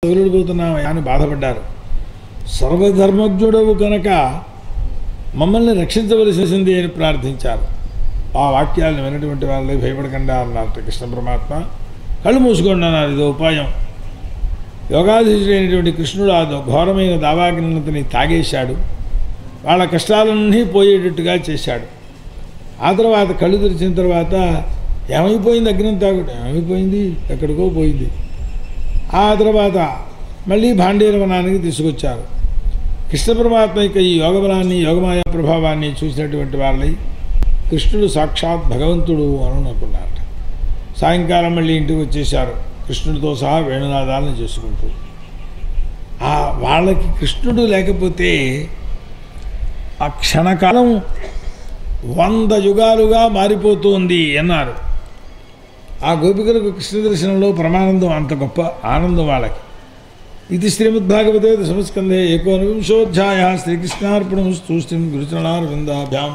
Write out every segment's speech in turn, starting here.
తగులుడిపోతున్నామయ్యా అని బాధపడ్డారు. సర్వధర్మజ్ఞుడవు కనుక మమ్మల్ని రక్షించవలసింది అని ప్రార్థించారు. ఆ వాక్యాలను వినటువంటి వాళ్ళే భయపడకుండా అన్నారు కృష్ణ పరమాత్మ. కళ్ళు మూసుకోండి అన్నారు. ఇదో ఉపాయం. యోగాధీశుడైనటువంటి కృష్ణుడు ఆ ఘోరమైన దావాగ్నిని తాగేశాడు. వాళ్ళ కష్టాలన్నీ పోయేటట్టుగా చేశాడు. ఆ తర్వాత కళ్ళు తెరిచిన తర్వాత ఏమైపోయింది? అగ్ని తాగుడు ఏమైపోయింది? ఎక్కడికో పోయింది. ఆ తర్వాత మళ్ళీ భాండీరవనానికి తీసుకొచ్చారు. కృష్ణ పరమాత్మ యొక్క ఈ యోగబలాన్ని యోగమాయ ప్రభావాన్ని చూసినటువంటి వాళ్ళని కృష్ణుడు సాక్షాత్ భగవంతుడు అని అనుకున్నారట. సాయంకాలం మళ్ళీ ఇంటికి వచ్చేశారు కృష్ణుడితో సహా వేణునాదాలను చేసుకుంటూ. వాళ్ళకి కృష్ణుడు లేకపోతే ఆ క్షణకాలం 100 యుగాలుగా మారిపోతుంది అన్నారు. ఆ గోపికలకు కృష్ణ దర్శనంలో పరమానందం అంత గొప్ప ఆనందం వాళ్ళకి. ఇది శ్రీమద్భాగవతే దశమస్కంధే 19వ అధ్యాయः శ్రీకృష్ణార్పణమస్తు. శ్రీ గురుచరణారవిందాభ్యాం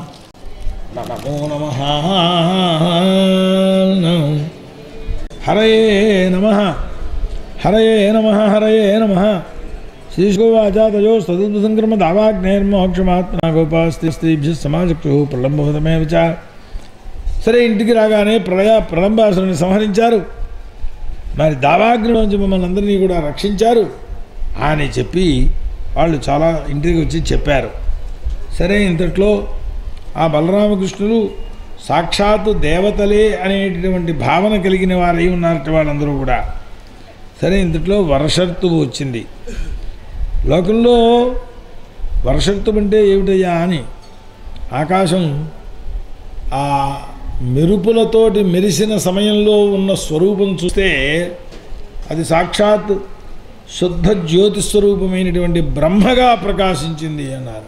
నమో నమః. హరయే నమః హరయే నమః హరయే నమః. శ్రీశోవాచాతయో సదుద్సంక్రమ దావాగ్నేర్మోక్షమాత్మనా గోపాస్త్రీభ్య సమాచక్షు ప్రళంబోధమే విచ. సరే, ఇంటికి రాగానే ప్రళంబాసురుని సంహరించారు. మరి దావాగ్నిలోంచి మమ్మల్ని అందరినీ కూడా రక్షించారు అని చెప్పి వాళ్ళు చాలా ఇంటికి వచ్చి చెప్పారు. సరే, ఇంతట్లో ఆ బలరామకృష్ణులు సాక్షాత్తు దేవతలే అనేటటువంటి భావన కలిగిన వారై ఉన్నారట వాళ్ళందరూ కూడా. సరే, ఇంతట్లో వర్షర్తువు వచ్చింది. లోకంలో వర్షర్తువు అంటే ఏమిటయ్యా అని ఆకాశం ఆ మెరుపులతోటి మెరిసిన సమయంలో ఉన్న స్వరూపం చూస్తే అది సాక్షాత్ శుద్ధ జ్యోతి స్వరూపమైనటువంటి బ్రహ్మగా ప్రకాశించింది అన్నారు.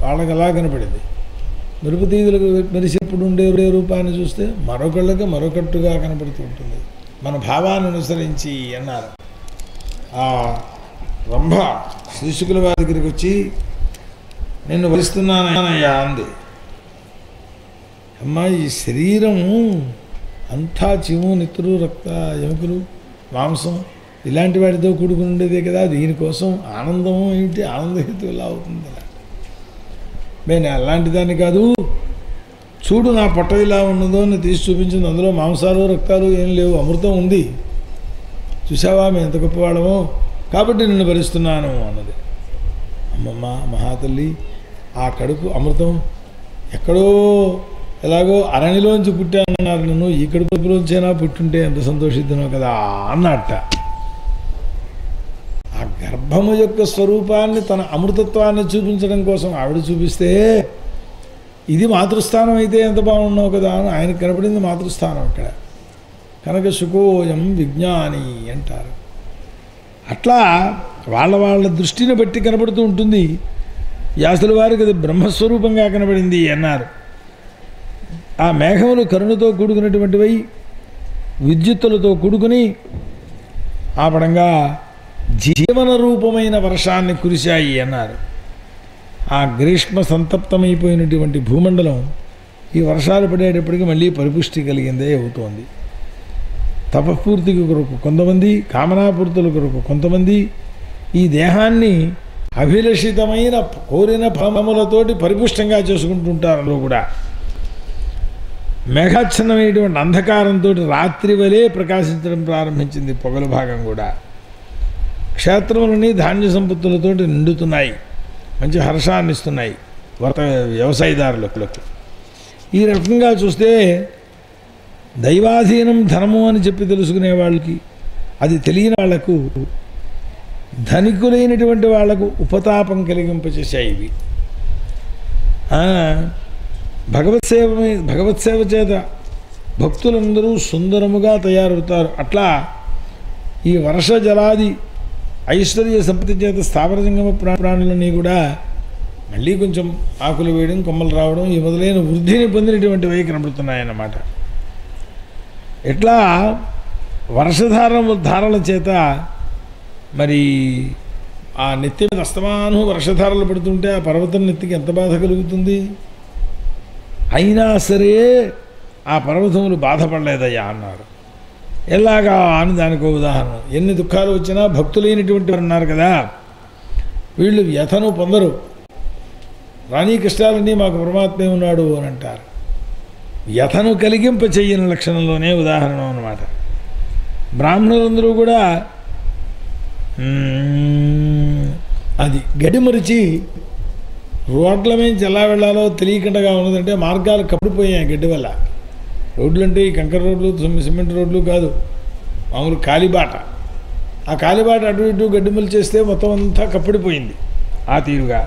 వాళ్ళకి అలా కనపడింది. మెరుపు తీగలకు మెరిసేప్పుడు ఉండే రూపాన్ని చూస్తే మరొకళ్ళకి మరొకట్టుగా కనపడుతూ ఉంటుంది మన భావాన్ని అనుసరించి అన్నారు. ఆ రంభ శ్రీశుకుల వారి దగ్గరికి వచ్చి నిన్ను వరిస్తున్నానయ్యా అంది. అమ్మా, ఈ శరీరం అంతా చీము నెత్తురు రక్త ఎముకలు మాంసం ఇలాంటి వాటితో కూడుకుని ఉండేదే కదా. దీనికోసం ఆనందము ఏంటి? ఆనందహేతు ఎలా అవుతుంది? నేను అలాంటి దాన్ని కాదు. చూడు, నా పొట్ట ఇలా ఉన్నదో అని తీసి చూపించింది. అందులో మాంసాలు రక్తాలు ఏం లేవు, అమృతం ఉంది. చూసావా మేము ఎంత గొప్పవాడమో, కాబట్టి నిన్ను భరిస్తున్నాను అన్నది. అమ్మమ్మ మహాతల్లి, ఆ కడుపు అమృతం ఎక్కడో ఎలాగో అరణిలోంచి పుట్టానన్నారు. నన్ను ఈ కడుపులోంచైనా పుట్టుంటే ఎంత సంతోషిద్దునో కదా అన్నట్ట. ఆ గర్భము యొక్క స్వరూపాన్ని తన అమృతత్వాన్ని చూపించడం కోసం ఆవిడ చూపిస్తే ఇది మాతృస్థానం అయితే ఎంత బాగున్నావు కదా అని ఆయనకు కనపడింది మాతృస్థానం ఇక్కడ. కనుక శుకోయం విజ్ఞాని అంటారు. అట్లా వాళ్ళ దృష్టిని బట్టి కనపడుతూ ఉంటుంది. వ్యాసుల వారికి అది బ్రహ్మస్వరూపంగా కనబడింది అన్నారు. ఆ మేఘములు కరుణతో కూడుకున్నటువంటివై విద్యుత్తులతో కూడుకుని ఆ పడంగా జీవన రూపమైన వర్షాన్ని కురిశాయి అన్నారు. ఆ గ్రీష్మ సంతప్తమైపోయినటువంటి భూమండలం ఈ వర్షాలు పడేటప్పటికి మళ్ళీ పరిపుష్టి కలిగిందే అవుతోంది. తపఃపూర్తి కొరకు కొంతమంది, కామనాపూర్తుల కొరకు కొంతమంది ఈ దేహాన్ని అభిలషితమైన కోరిన ఫలములతోటి పరిపుష్టంగా చేసుకుంటుంటారు. కూడా మేఘాచ్ఛన్నమైనటువంటి అంధకారంతో రాత్రి వలె ప్రకాశించడం ప్రారంభించింది. పొగల భాగం కూడా క్షేత్రములని ధాన్య సంపత్తులతోటి నిండుతున్నాయి, మంచి హర్షాన్ని ఇస్తున్నాయి వ్యవసాయదారులకు. ఈ రకంగా చూస్తే దైవాధీనం ధనము అని చెప్పి తెలుసుకునే వాళ్ళకి, అది తెలియని వాళ్లకు, ధనికులైనటువంటి వాళ్లకు ఉపతాపం కలిగింపచేశాయి ఇవి. భగవత్సేవ చేత భక్తులందరూ సుందరముగా తయారవుతారు. అట్లా ఈ వర్ష జలాది ఐశ్వర్య సంపత్తి చేత స్థావర జంగమ ప్రాణులన్నీ కూడా మళ్ళీ కొంచెం ఆకులు వేయడం, కొమ్మలు రావడం, ఈ మొదలైన వృద్ధిని పొందినటువంటివి కనబడుతున్నాయన్నమాట. ఎట్లా ధారల చేత మరి ఆ నెత్తి మీద అస్తమానం వర్షధారలు పడుతుంటే ఆ పర్వతం నెత్తికి ఎంత బాధ కలుగుతుంది. అయినా సరే ఆ పర్వతములు బాధపడలేదయ్యా అన్నారు. ఎలాగా అని దానికి ఉదాహరణ. ఎన్ని దుఃఖాలు వచ్చినా భక్తులైనటువంటి వారు ఉన్నారు కదా, వీళ్ళు వ్యథను పొందరు. రాణీ కష్టాలన్నీ మాకు పరమాత్మే ఉన్నాడు అని అంటారు. వ్యథను కలిగింప చెయ్యని లక్షణంలోనే ఉదాహరణ అన్నమాట. బ్రాహ్మణులందరూ కూడా అది గడిమరిచి రోడ్ల మీద ఎలా వెళ్ళాలో తెలియకుండా ఉన్నదంటే మార్గాలు కప్పిపోయాయి గడ్డి వల్ల. రోడ్లు అంటే ఈ కంకర రోడ్లు సిమెంట్ రోడ్లు కాదు, మామూలు కాలిబాట. ఆ కాలిబాట అటు ఇటు గడ్డిమలు చేస్తే మొత్తం అంతా కప్పిడిపోయింది. ఆ తీరుగా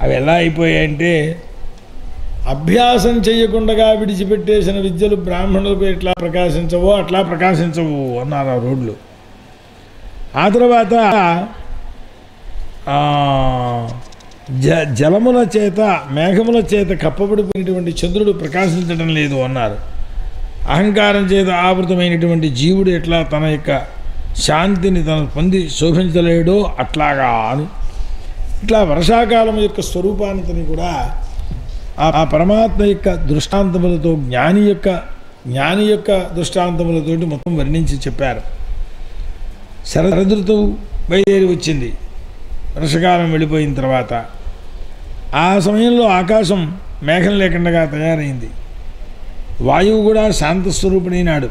అవి ఎలా అయిపోయాయంటే అభ్యాసం చేయకుండా విడిచిపెట్టేసిన విద్యలు బ్రాహ్మణులకు ఎట్లా ప్రకాశించవో అట్లా ప్రకాశించవు అన్నారు ఆ రోడ్లు. ఆ తర్వాత జలముల చేత మేఘముల చేత కప్పబడిపోయినటువంటి చంద్రుడు ప్రకాశించడం లేదు అన్నారు. అహంకారం చేత ఆవృతమైనటువంటి జీవుడు ఎట్లా తన యొక్క శాంతిని తను పొంది శోభించలేడో అట్లాగా అని ఇట్లా వర్షాకాలం యొక్క స్వరూపాన్ని కూడా ఆ పరమాత్మ యొక్క దృష్టాంతములతో జ్ఞాని యొక్క దృష్టాంతములతోటి మొత్తం వర్ణించి చెప్పారు. శరదృతువు బయలుదేరి వచ్చింది. వర్షకాలం వెళ్ళిపోయిన తర్వాత ఆ సమయంలో ఆకాశం మేఘం లేకుండా తయారైంది. వాయువు కూడా శాంతస్వరూపుడైనాడు.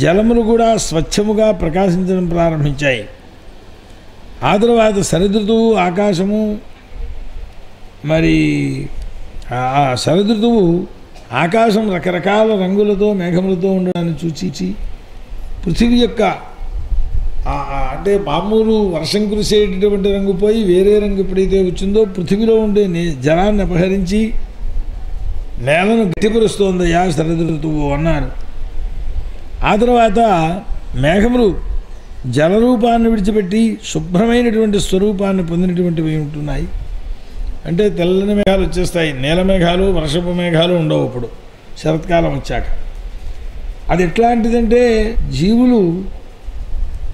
జలములు కూడా స్వచ్ఛముగా ప్రకాశించడం ప్రారంభించాయి. ఆ తర్వాత శరదృతువు ఆకాశము మరి ఆ శరదృతువు ఆకాశం రకరకాల రంగులతో మేఘములతో ఉండడాన్ని చూచి పృథివీ యొక్క అంటే మామూలు వర్షం కురిసేటటువంటి రంగు పోయి వేరే రంగు ఎప్పుడైతే వచ్చిందో పృథివీలో ఉండే జలాన్ని అపహరించి నేలను గట్టిపరుస్తోందయ్యా శరదృతువు అన్నారు. ఆ తర్వాత మేఘములు జలరూపాన్ని విడిచిపెట్టి శుభ్రమైనటువంటి స్వరూపాన్ని పొందినటువంటివి ఉంటున్నాయి. అంటే తెల్లని మేఘాలు వచ్చేస్తాయి. నీల మేఘాలు వర్షపు మేఘాలు ఉండవు ఇప్పుడు శరత్కాలం వచ్చాక. అది ఎట్లాంటిదంటే జీవులు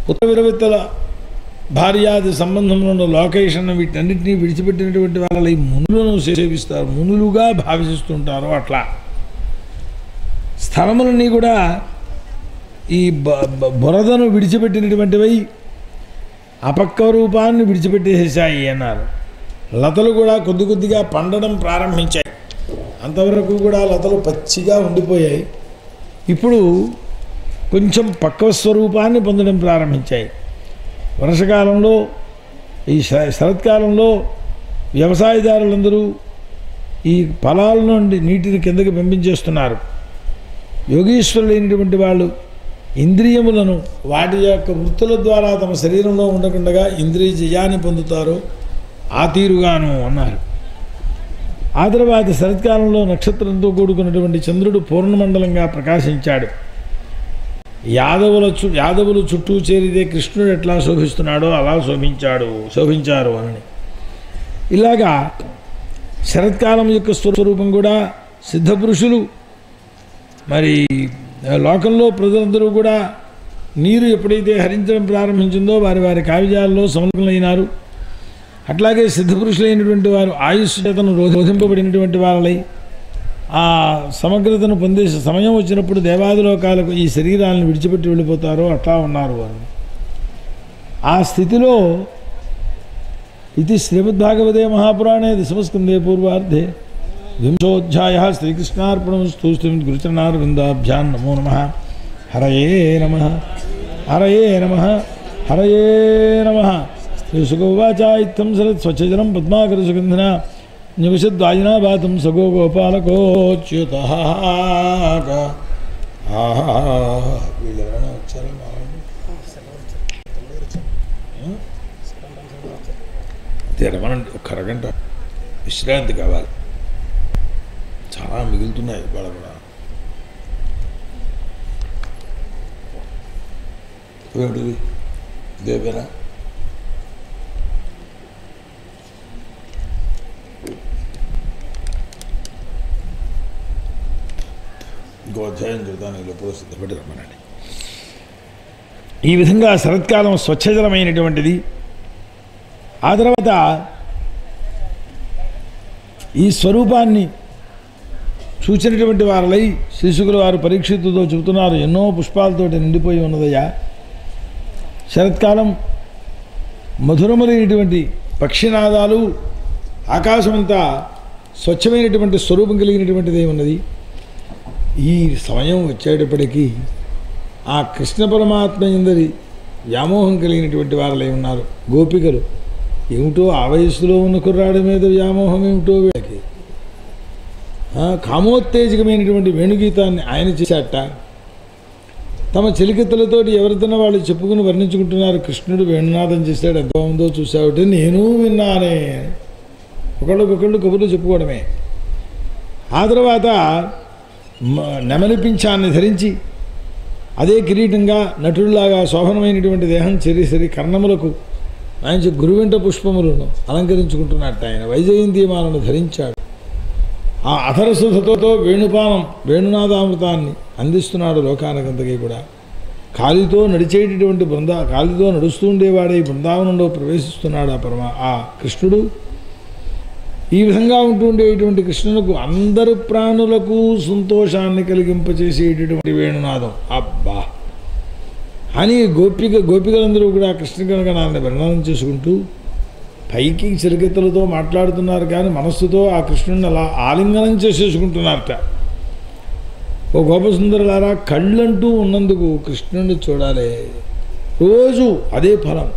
కొత్త విరవిత్తల భార్యాది సంబంధంలో ఉన్న లోకేషన్ వీటన్నిటినీ విడిచిపెట్టినటువంటి వాళ్ళ ఈ మునులను సేవిస్తారు, మునులుగా భావిస్తుంటారు. అట్లా స్థలములన్నీ కూడా ఈ బురదను విడిచిపెట్టినటువంటివై అపక్వ రూపాన్ని విడిచిపెట్టేసాయి అన్నారు. లతలు కూడా కొద్ది కొద్దిగా పండడం ప్రారంభించాయి. అంతవరకు కూడా లతలు పచ్చిగా ఉండిపోయాయి. ఇప్పుడు కొంచెం పక్వ స్వరూపాన్ని పొందడం ప్రారంభించాయి. వర్షకాలంలో ఈ శరత్కాలంలో వ్యవసాయదారులందరూ ఈ పొలాల నుండి నీటిని కిందకి పంపించేస్తున్నారు. యోగీశ్వరులైనటువంటి వాళ్ళు ఇంద్రియములను వాటి యొక్క వృత్తుల ద్వారా తమ శరీరంలో ఉండకుండా ఇంద్రియ జయాన్ని పొందుతారు. ఆ తీరుగాను అన్నారు. ఆ తర్వాత శరత్కాలంలో నక్షత్రంతో కూడుకున్నటువంటి చంద్రుడు పూర్ణమండలంగా ప్రకాశించాడు. యాదవులు చుట్టూ చేరితే కృష్ణుడు ఎట్లా శోభిస్తున్నాడో అలా శోభించారు అని. ఇలాగా శరత్కాలం యొక్క స్వరూపం కూడా సిద్ధపురుషులు మరి లోకంలో ప్రజలందరూ కూడా నీరు ఎప్పుడైతే హరించడం ప్రారంభించిందో వారి వారి కావ్యాల్లో సమర్పణలైనారు. అట్లాగే సిద్ధపురుషులైనటువంటి వారు ఆయుష్ చేతను రోధింపబడినటువంటి వాళ్ళై ఆ సమగ్రతను పొందే సమయం వచ్చినప్పుడు దేవాదిలోకాలకు ఈ శరీరాలను విడిచిపెట్టి వెళ్ళిపోతారో అట్లా ఉన్నారు వారు. ఆ స్థితిలో ఇది శ్రీమద్భాగవతే మహాపురాణే దశమస్కందే పూర్వార్ధే వింశోధ్యాయ శ్రీకృష్ణార్పణమస్తు. గురుచరణారవిందాభ్యాం నమో నమః. హరయే నమః. హరయే నమః. హరయే నమః. శ్రీసుగోవాచ ఇత్థం శరత్ స్వచ్ఛజలం పద్మాకర సుగంధిన నివశద్వాజినాబాతం సగో గోపాలకోచ్యుతః. వీళ్ళెవరైనా వచ్చారా? తెరమనండి, ఒక్క అరగంట విశ్రాంతి కావాలి. చాలా మిగులుతున్నాయి వాళ్ళ కూడా. ఇదేనా ఇంకో అధ్యాయం చెబుతాను, లోపల సిద్ధపడి రమ్మనండి. ఈ విధంగా శరత్కాలం స్వచ్ఛజలమైనటువంటిది. ఆ తర్వాత ఈ స్వరూపాన్ని చూచినటువంటి వారలై శిశుకుల వారు పరీక్షితుతో చెబుతున్నారు, ఎన్నో పుష్పాలతోటి నిండిపోయి ఉన్నదయ్యా. శరత్కాలం మధురములైనటువంటి పక్షినాదాలు, ఆకాశమంతా స్వచ్ఛమైనటువంటి స్వరూపం కలిగినటువంటిదే ఉన్నది. ఈ సమయం వచ్చేటప్పటికీ ఆ కృష్ణ పరమాత్మ ఎందరి వ్యామోహం కలిగినటువంటి వారలై ఉన్నారు గోపికలు. ఏమిటో ఆ వయస్సులో ఉన్న కుర్రాడి మీద వ్యామోహం ఏమిటో వీళ్ళకి. కామోత్తేజకమైనటువంటి వేణుగీతాన్ని ఆయన చేశాట. తమ చెలికత్తలతోటి ఎవరితోనో వాళ్ళు చెప్పుకుని వర్ణించుకుంటున్నారు, కృష్ణుడు వేణునాదం చేశాడు, ఎంత ఉందో చూసావుటే నేను విన్నానే. ఒకళ్ళకొకళ్ళు కబుర్లు చెప్పుకోవడమే. ఆ తర్వాత నెమలి పింఛాన్ని ధరించి అదే కిరీటంగా నటుడిలాగా శోభనమైనటువంటి దేహం చెరిసరి కర్ణములకు మంచి గురువెంట పుష్పములను అలంకరించుకుంటున్నట్టు ఆయన వైజయంతిమాలను ధరించాడు. ఆ అధరశుద్ధతో వేణుపానం వేణునాదామృతాన్ని అందిస్తున్నాడు లోకానికంతకీ కూడా. కాలితో నడిచేటటువంటి కాలితో నడుస్తూ ఉండేవాడే బృందావనంలో ప్రవేశిస్తున్నాడు ఆ కృష్ణుడు. ఈ విధంగా ఉంటూ ఉండేటువంటి కృష్ణునకు అందరు ప్రాణులకు సంతోషాన్ని కలిగింపచేసేటటువంటి వేణునాదం. అబ్బా అని గోపికలందరూ కూడా కృష్ణ గణగణాన్ని వర్ణనం చేసుకుంటూ పైకి చిరకెత్తలతో మాట్లాడుతున్నారు, కానీ మనస్సుతో ఆ కృష్ణుని అలా ఆలింగనం చేసేసుకుంటున్నారట. ఓ గోపసుందరులారా, కళ్ళంటూ ఉన్నందుకు కృష్ణుడిని చూడాలి. రోజు అదే ఫలం.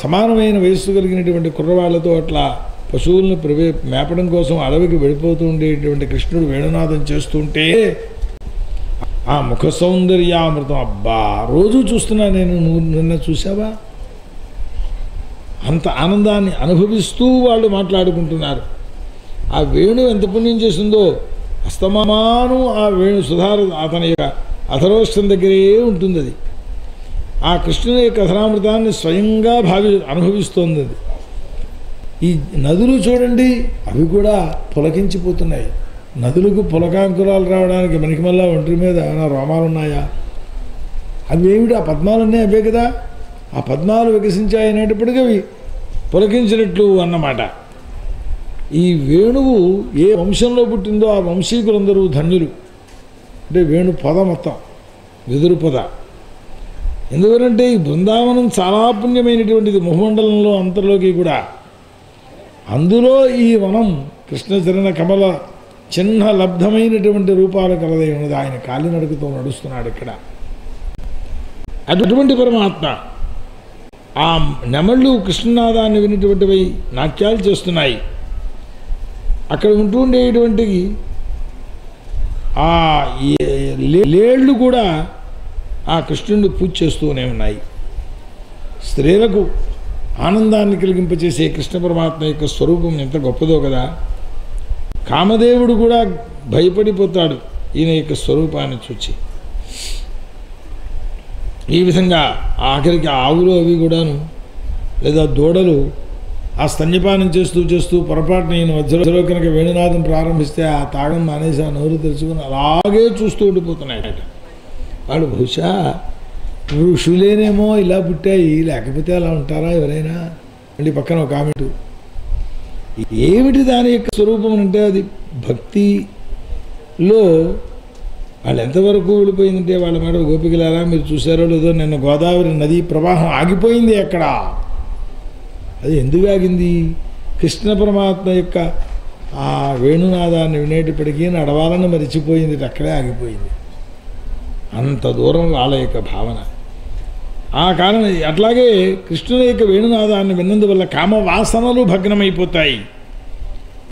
సమానమైన వయస్సు కలిగినటువంటి కుర్రవాళ్లతో అట్లా పశువులను మేపడం కోసం అడవికి వెళ్ళిపోతూ ఉండేటువంటి కృష్ణుడు వేణునాదం చేస్తుంటే ఆ ముఖ సౌందర్యామృతం, అబ్బా రోజు చూస్తున్నా నేను, నువ్వు నిన్న చూసావా? అంత ఆనందాన్ని అనుభవిస్తూ వాళ్ళు మాట్లాడుకుంటున్నారు. ఆ వేణు ఎంత పుణ్యం చేసిందో, అస్తమానం ఆ వేణు సుధార అతని యొక్క అధరోష్టం దగ్గరే ఉంటుంది. అది ఆ కృష్ణుని యొక్క అధరామృతాన్ని స్వయంగా అనుభవిస్తోంది. అది ఈ నదులు చూడండి, అవి కూడా పులకించిపోతున్నాయి. నదులకు పులకాంకురాలు రావడానికి మనకి మళ్ళా ఒంటి మీద ఏమైనా రోమాలు ఉన్నాయా? అవి ఏమిటి? ఆ పద్మాలన్నీ అవే కదా. ఆ పద్మాలు వికసించాయనేటప్పటికీ అవి పులకించినట్లు అన్నమాట. ఈ వేణువు ఏ వంశంలో పుట్టిందో ఆ వంశీకులందరూ ధన్యులు. అంటే వేణు పద మొత్తం వెదురు పద. ఎందుకంటే ఈ బృందావనం చాలా పుణ్యమైనటువంటిది ముఖమండలంలో అంతర్లోకి కూడా. అందులో ఈ వనం కృష్ణచరణ కమల చిన్న లబ్ధమైనటువంటి రూపాలు కలదై ఉన్నది. ఆయన కాలినడకతో నడుస్తున్నాడు ఇక్కడ. అటువంటి పరమాత్మ ఆ నెమళ్ళు కృష్ణనాదాన్ని వినేటువంటివి నాట్యాలు చేస్తున్నాయి. అక్కడ ఉంటూ ఉండేటువంటి ఆ లేళ్ళు కూడా ఆ కృష్ణుడిని పూజ చేస్తూనే ఉన్నాయి. స్త్రీలకు ఆనందాన్ని కలిగింపచేసే కృష్ణ పరమాత్మ యొక్క స్వరూపం ఎంత గొప్పదో కదా. కామదేవుడు కూడా భయపడిపోతాడు ఈయన యొక్క స్వరూపాన్ని చూచి. ఈ విధంగా ఆఖరికి ఆవులు అవి కూడాను లేదా దూడలు ఆ స్తన్యపానం చేస్తూ పొరపాటున ఈయన మధ్యలో కనుక వేణునాదం ప్రారంభిస్తే ఆ తాగం మానేసి ఆ నోరు తెరుచుకుని అలాగే చూస్తూ ఉండిపోతున్నాయట. వాళ్ళు బహుశా ఋషులేనేమో ఇలా పుట్టాయి, లేకపోతే అలా ఉంటారా ఎవరైనా? మళ్ళీ పక్కన ఒక కామెంటు, ఏమిటి దాని యొక్క స్వరూపం అంటే అది భక్తిలో వాళ్ళు ఎంతవరకు వెళ్ళిపోయిందంటే వాళ్ళ మాట గోపికలారా మీరు చూసారో లేదో, నిన్న గోదావరి నదీ ప్రవాహం ఆగిపోయింది ఎక్కడ. అది ఎందుకు ఆగింది? కృష్ణ పరమాత్మ యొక్క ఆ వేణునాదాన్ని వినేటప్పటికీ నడవాలని మరిచిపోయింది, అక్కడే ఆగిపోయింది. అంత దూరం వాళ్ళ యొక్క భావన. ఆ కారణం అట్లాగే కృష్ణుని యొక్క వేణునాదాన్ని విన్నందువల్ల కామవాసనలు భగ్నమైపోతాయి.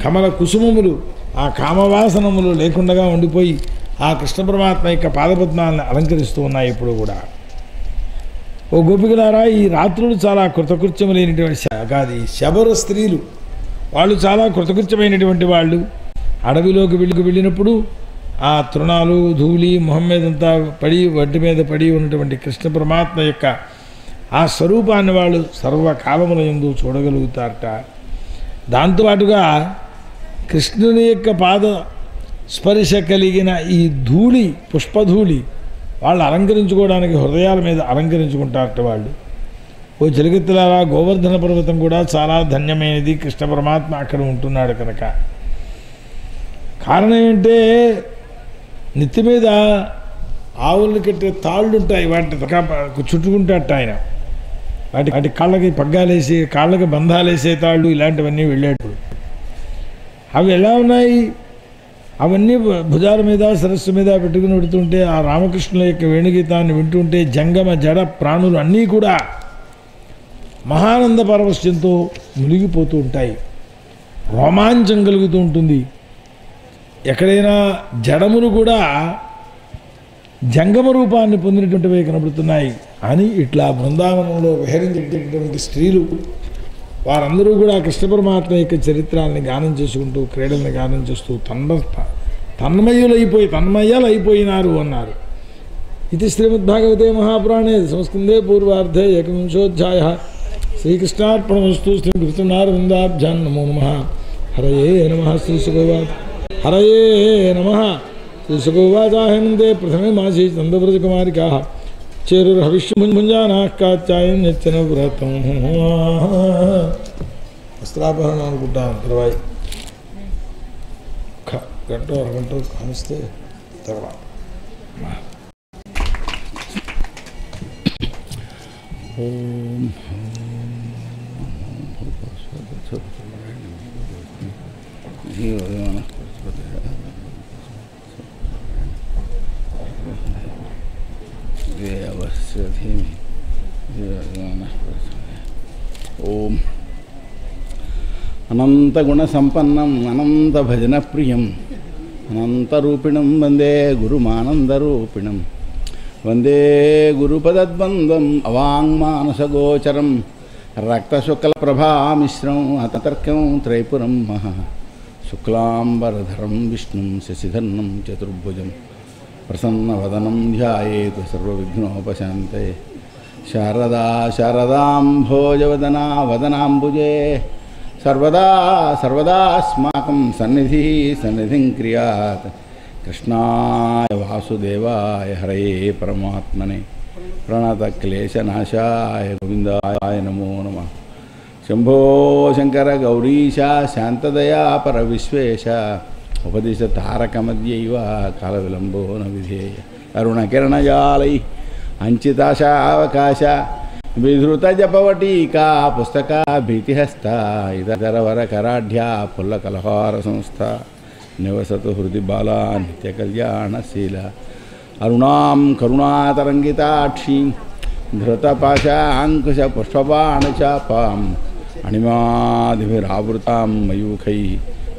కమల కుసుమములు ఆ కామవాసనములు లేకుండా ఉండిపోయి ఆ కృష్ణ పరమాత్మ యొక్క పాదపద్మాలను అలంకరిస్తూ ఉన్నాయి ఇప్పుడు కూడా. ఓ గోపికలారా, ఈ రాత్రులు చాలా కృతకృత్యములైనటువంటి కాదు. శబర స్త్రీలు వాళ్ళు చాలా కృతకృత్యమైనటువంటి వాళ్ళు. అడవిలోకి వెళ్ళినప్పుడు ఆ తృణాలు ధూళి మొహం మీదంతా పడి వడ్డి మీద పడి ఉన్నటువంటి కృష్ణ పరమాత్మ యొక్క ఆ స్వరూపాన్ని వాళ్ళు సర్వకాలముల యందు చూడగలుగుతారట. దాంతోపాటుగా కృష్ణుని యొక్క పాద స్పర్శ కలిగిన ఈ ధూళి పుష్పధూళి వాళ్ళు అలంకరించుకోవడానికి హృదయాల మీద అలంకరించుకుంటారట వాళ్ళు. ఓ జలగెత్తులారా, గోవర్ధన పర్వతం కూడా చాలా ధన్యమైనది. కృష్ణ పరమాత్మ అక్కడ ఉంటున్నాడు కనుక కారణం ఏంటే నెత్తి మీద ఆవులు కట్టే తాళ్ళు ఉంటాయి, వాటి చుట్టుకుంటాట ఆయన. వాటి కాళ్ళకి పగ్గాలేసి కాళ్ళకి బంధాలేసే తాళ్ళు ఇలాంటివన్నీ వెళ్ళేటప్పుడు అవి ఎలా ఉన్నాయి? అవన్నీ భుజాల మీద సరస్సు మీద పెట్టుకుని పెడుతుంటే ఆ రామకృష్ణుల యొక్క వేణుగీతాన్ని వింటుంటే జంగమ జడ ప్రాణులు అన్నీ కూడా మహానంద పరవశ్యంతో మునిగిపోతూ ఉంటాయి. రోమాంచం కలుగుతూ ఉంటుంది. ఎక్కడైనా జడములు కూడా జంగమ రూపాన్ని పొందినటువంటివి కనబడుతున్నాయి అని ఇట్లా బృందావనంలో విహరించేటటువంటి స్త్రీలు వారందరూ కూడా కృష్ణ పరమాత్మ యొక్క చరిత్రాన్ని గానం చేసుకుంటూ క్రీడల్ని గానం చేస్తూ తన్మయ్యాలైపోయినారు అన్నారు. ఇది శ్రీమద్భాగవతే మహాపురాణే సంస్కందే పూర్వార్ధే ఏకవింశోధ్యాయ. శ్రీకృష్ణార్పణమస్తు. శ్రీ కృష్ణారవిందాభ్యాం నమో నమః. హరయే నమః. శ్రీసుఖోవాచ. హరయే నమః. శ్రీసుఖోవాచ. హేమంతే ప్రథమే మాసి నందవ్రజకుమారికాః చేరుర్హవిష్యభుంజానాః కాత్యాయన్ యచ్చన వ్రతం. వస్త్రాపహరణం అనుకుంటాను. తర్వాత గంట అరగంట కానిస్తే తర్వాత ఓం అనంతగుణసంపన్నం అనంతభజనప్రియం అనంతరూపిణం వందే గురుమానందరూపిణం వందే గురుపదద్వంద్వం అవాంగ్మానసగోచరం రక్తశుక్లప్రభామిశ్రం అతర్కం త్రైపురం మహా శుక్లాంబరధరం విష్ణుం శశిధర్నం చతుర్భుజం ప్రసన్నవదనం ధ్యాయేతు సర్వవిఘ్నోపశాంతయే. శారదా శారదాంభోజవదనా వదనాంబుజే సర్వదాస్మాకం సన్నిధిం క్రియాత్. కృష్ణాయ వాసుదేవాయ హరయే పరమాత్మనే ప్రణతక్లేశనాశాయ గోవిందాయ నమో నమః. శంభో శంకర గౌరీశ శాంతదయా పరవిశ్వేశ ఉపదిశ తారకమద్యైవ కాలవిలంబో న విధేయ. అరుణకిరణజాలై అంచితాశావకాశ విధృత జపవటీకా పుస్తకా భీతిహస్త ఇతరవరకరాఢ్యా పుల్లకలహార సంస్థ నివసతు హృది బాలా నిత్యకళ్యాణశీల. అరుణాం కరుణాతరంగితాక్షీం ధృతపాశాంకుశ పుష్పబాణచాపాం అణిమాదిభిరావృతాం మయూఖై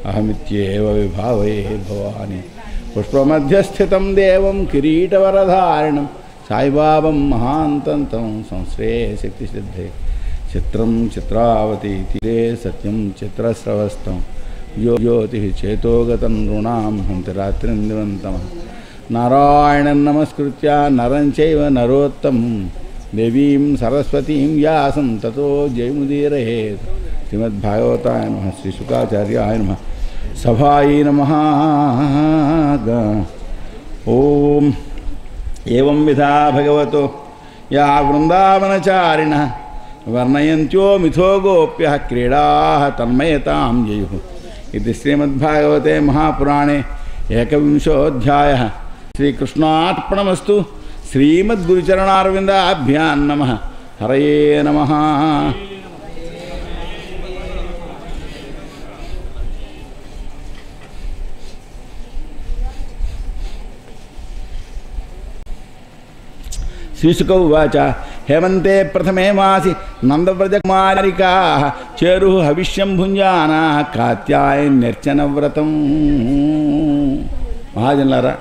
అహమిత్యేవ విభావయే భవాని. పుష్పమధ్యస్థితం దేవం కిరీటవరధారిణం సాయిబాబం మహాంతం సంశ్రయ శక్తిసిద్ధే. చిత్రం చిత్రావతి తీరే సత్యం చిత్రస్రవస్తం జ్యోతి చేతోగతం నృణాం హంతి రాత్రిం దివంతమ. నారాయణం నమస్కృత్య నరం చైవ నరోత్తమం దేవీం సరస్వతీం వ్యాసం తతో జయముదీరయేత్. శ్రీమద్భాగవతాయ నమః. శ్రీశుకాచార్యాయ నమః. సభాయై నమః. ఓం ఏవం విధా భగవతో యా వృందావనచారిణః వర్ణయంత్యో మిథో గోప్యః క్రీడాః తన్మయతాం జయుః. ఇది శ్రీమద్భాగవతే మహాపురాణే ఏకవింశోధ్యాయః. శ్రీకృష్ణార్పణమస్తు. శ్రీమద్గురుచరణారవిందాభ్యాం నమః. హరయే నమః. శ్రీశుక ఉవాచ. హేమంతే ప్రథమే మాసి నందవ్రజకుమారికాః చేరు హవిష్యం భుంజానా కాత్యాయన్యర్చన వ్రతం. మహాజనులారా,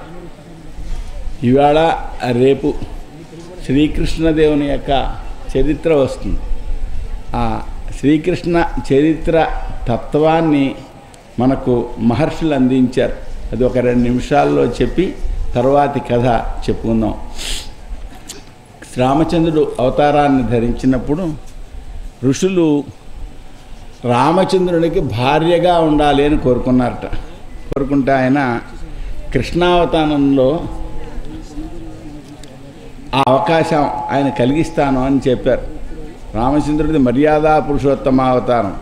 ఇవాళ రేపు శ్రీకృష్ణదేవుని యొక్క చరిత్ర వస్తుంది. ఆ శ్రీకృష్ణ చరిత్ర తత్వాన్ని మనకు మహర్షులు అందించారు. అది ఒక 2 నిమిషాల్లో చెప్పి తర్వాతి కథ చెప్పుకుందాం. రామచంద్రుడు అవతారాన్ని ధరించినప్పుడు ఋషులు రామచంద్రునికి భార్యగా ఉండాలి అని కోరుకున్నారట. కోరుకుంటే ఆయన కృష్ణావతారంలో ఆ అవకాశం ఆయన కలిగిస్తాను అని చెప్పారు. రామచంద్రుడిది మర్యాదా పురుషోత్తమ అవతారం.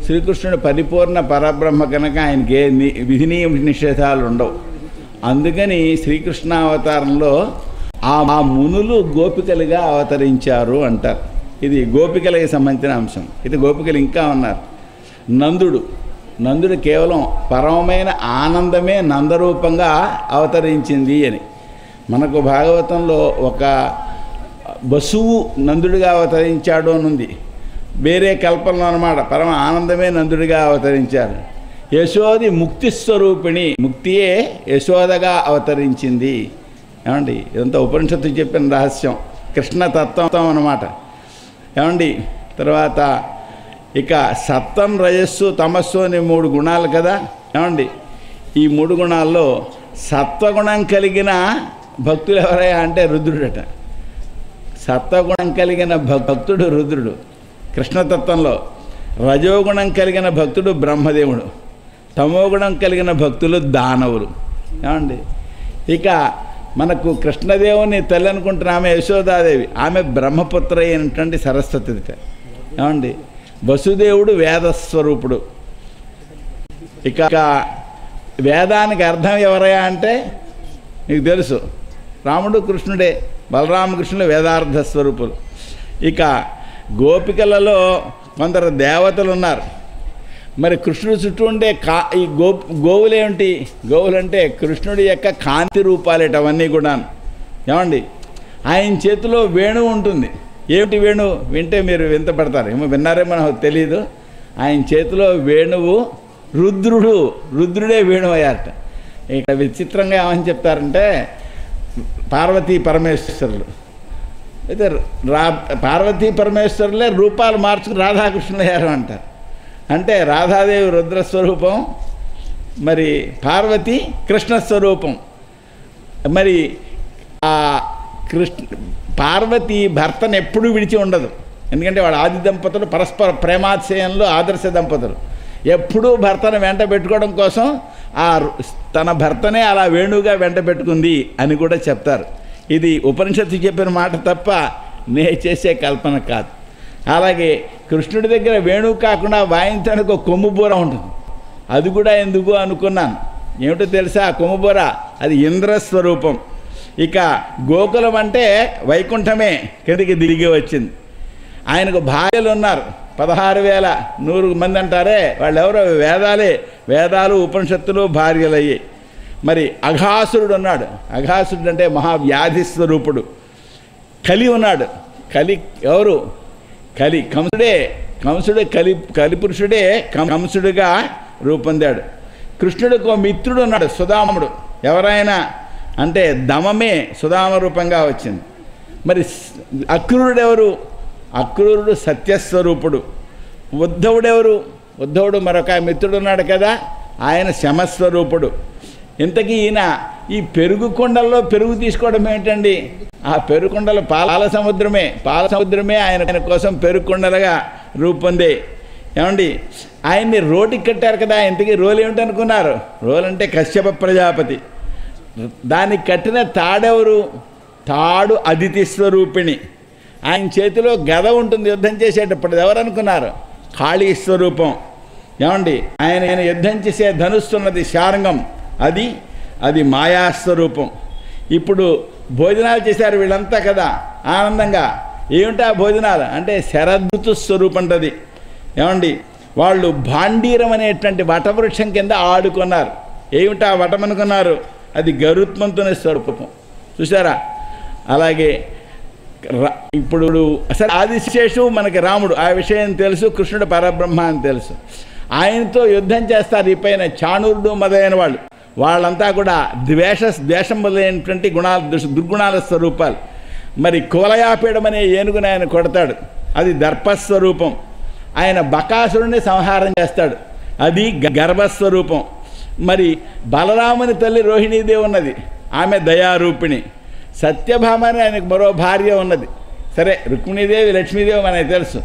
శ్రీకృష్ణుడు పరిపూర్ణ పరబ్రహ్మ కనుక ఆయనకి ఏ విధి నిషేధాలు ఉండవు. అందుకని శ్రీకృష్ణావతారంలో ఆ మునులు గోపికలుగా అవతరించారు అంటారు. ఇది గోపికలకి సంబంధించిన అంశం. ఇది గోపికలు ఇంకా ఉన్నారు. నందుడు కేవలం పరమమైన ఆనందమే నందరూపంగా అవతరించింది అని. మనకు భాగవతంలో ఒక వసువు నందుడిగా అవతరించాడు అని ఉంది. వేరే కల్పనలో అన్నమాట. పరమ ఆనందమే నందుడిగా అవతరించారు. యశోది ముక్తి స్వరూపిణి, ముక్తియే యశోదగా అవతరించింది. ఏమండి, ఇదంతా ఉపనిషత్తు చెప్పిన రహస్యం, కృష్ణతత్వం అన్నమాట. ఏమండి, తర్వాత ఇక సత్వం, రజస్సు, తమస్సు అనే 3 గుణాలు కదా. ఏమండి, ఈ 3 గుణాల్లో సత్వగుణం కలిగిన భక్తులు ఎవరయ్యా అంటే రుద్రుడట. సత్వగుణం కలిగిన భక్తుడు రుద్రుడు కృష్ణతత్వంలో. రజోగుణం కలిగిన భక్తుడు బ్రహ్మదేవుడు. తమోగుణం కలిగిన భక్తులు దానవులు. ఏమండి, ఇక మనకు కృష్ణదేవుని తల్లి అనుకుంటున్న ఆమె యశోదాదేవి, ఆమె బ్రహ్మపుత్ర అయినటువంటి సరస్వతి. ఏమండి, వసుదేవుడు వేదస్వరూపుడు. ఇక వేదానికి అర్థం ఎవరయ్యా అంటే మీకు తెలుసు, రాముడు కృష్ణుడే. బలరామకృష్ణులు వేదార్థ స్వరూపులు. ఇక గోపికలలో కొందరు దేవతలు ఉన్నారు. మరి కృష్ణుడు చుట్టూ ఉండే ఈ గోవులేమిటి? గోవులంటే కృష్ణుడి యొక్క కాంతి రూపాలేట అవన్నీ కూడా. ఏమండి, ఆయన చేతిలో వేణువు ఉంటుంది. ఏమిటి వేణువు? వింటే మీరు వింతపడతారు. ఏమో విన్నారేమో నాకు తెలియదు. ఆయన చేతిలో వేణువు రుద్రుడే వేణువు అయ్యారట. ఇక విచిత్రంగా ఏమని చెప్తారంటే, పార్వతీ పరమేశ్వరులు అయితే పార్వతీ పరమేశ్వరులే రూపాలు మార్చుకుని రాధాకృష్ణులు అయ్యారు అంటారు. అంటే రాధాదేవి రుద్రస్వరూపం, మరి పార్వతి కృష్ణస్వరూపం. మరి ఆ పార్వతి భర్తను ఎప్పుడూ విడిచి ఉండదు. ఎందుకంటే వాడు ఆది దంపతులు, పరస్పర ప్రేమాశయంలో ఆదర్శ దంపతులు. ఎప్పుడూ భర్తను వెంట పెట్టుకోవడం కోసం తన భర్తనే అలా వేణువుగా వెంట పెట్టుకుంది అని కూడా చెప్తారు. ఇది ఉపనిషత్తు చెప్పిన మాట తప్ప నే చేసే కల్పన కాదు. అలాగే కృష్ణుడి దగ్గర వేణువు కాకుండా వాయించడానికి ఒక కొమ్ముబూర ఉంటుంది. అది కూడా ఎందుకు అనుకున్నాను. ఏమిటో తెలుసా? ఆ కొమ్ముబూర అది ఇంద్రస్వరూపం. ఇక గోకులం అంటే వైకుంఠమే కిందికి దిగి వచ్చింది. ఆయనకు భార్యలు ఉన్నారు 16,100 మంది అంటారే, వాళ్ళు ఎవరో వేదాలు ఉపనిషత్తులు భార్యలయ్యి. మరి అఘాసురుడు ఉన్నాడు. అఘాసురుడు అంటే మహావ్యాధి స్వరూపుడు. కలి ఉన్నాడు. కలి ఎవరు? కలి కంసుడే కలిపురుషుడే కంసుడిగా రూపొందాడు. కృష్ణుడికి ఒక మిత్రుడు ఉన్నాడు, సుధాముడు. ఎవరైనా అంటే దమమే సుధామ రూపంగా వచ్చింది. మరి అక్రూరుడు ఎవరు? అక్రూరుడు సత్యస్వరూపుడు. ఉద్ధవుడెవరు? ఉద్ధవుడు మరొక మిత్రుడు ఉన్నాడు కదా, ఆయన శమస్వరూపుడు. ఇంతకీ ఈయన ఈ పెరుగు కొండల్లో పెరుగు తీసుకోవడం ఏంటండి? ఆ పెరుగు కొండలు పాల సముద్రమే ఆయన కోసం పెరుగు కొండలుగా రూపొందే. ఏమండి, ఆయన్ని రోటికి కట్టారు కదా. ఇంతకీ రోలు ఏమిటనుకున్నారు? రోలు అంటే కశ్యప ప్రజాపతి. దానికి కట్టిన తాడెవరు? తాడు అదితి స్వరూపిణి. ఆయన చేతిలో గద ఉంటుంది యుద్ధం చేసేటప్పుడు. ఎవరనుకున్నారు? కాళీ స్వరూపం. ఏమండి, ఆయన యుద్ధం చేసే ధనుస్తున్నది శార్ంగం, అది మాయాస్వరూపం. ఇప్పుడు భోజనాలు చేశారు వీళ్ళంతా కదా ఆనందంగా. ఏమిటా భోజనాలు అంటే శరదృతు స్వరూపం అంటది. ఏమండి, వాళ్ళు భాండీరం అనేటువంటి వటవృక్షం కింద ఆడుకున్నారు. ఏమిటా వటం అనుకున్నారు? అది గరుత్మంతుని స్వరూపం. చూసారా? అలాగే ఇప్పుడు అసలు ఆదిశేషు మనకి రాముడు, ఆ విషయం తెలుసు. కృష్ణుడు పరబ్రహ్మ అని తెలుసు. ఆయనతో యుద్ధం చేస్తారు ఈ పైన చాణూరుడు మొదలైన వాళ్ళంతా కూడా ద్వేషం మొదలైనటువంటి దుర్గుణాల స్వరూపాలు. మరి కువలయాపీడం అనే ఏనుగుని ఆయన కొడతాడు, అది దర్పస్వరూపం. ఆయన బకాసురుడిని సంహారం చేస్తాడు, అది గర్భస్వరూపం. మరి బలరాముని తల్లి రోహిణీదేవి ఉన్నది, ఆమె దయారూపిణి. సత్యభామ అని ఆయనకు మరో భార్య ఉన్నది. సరే, రుక్మిణీదేవి లక్ష్మీదేవి మనకు తెలుసు.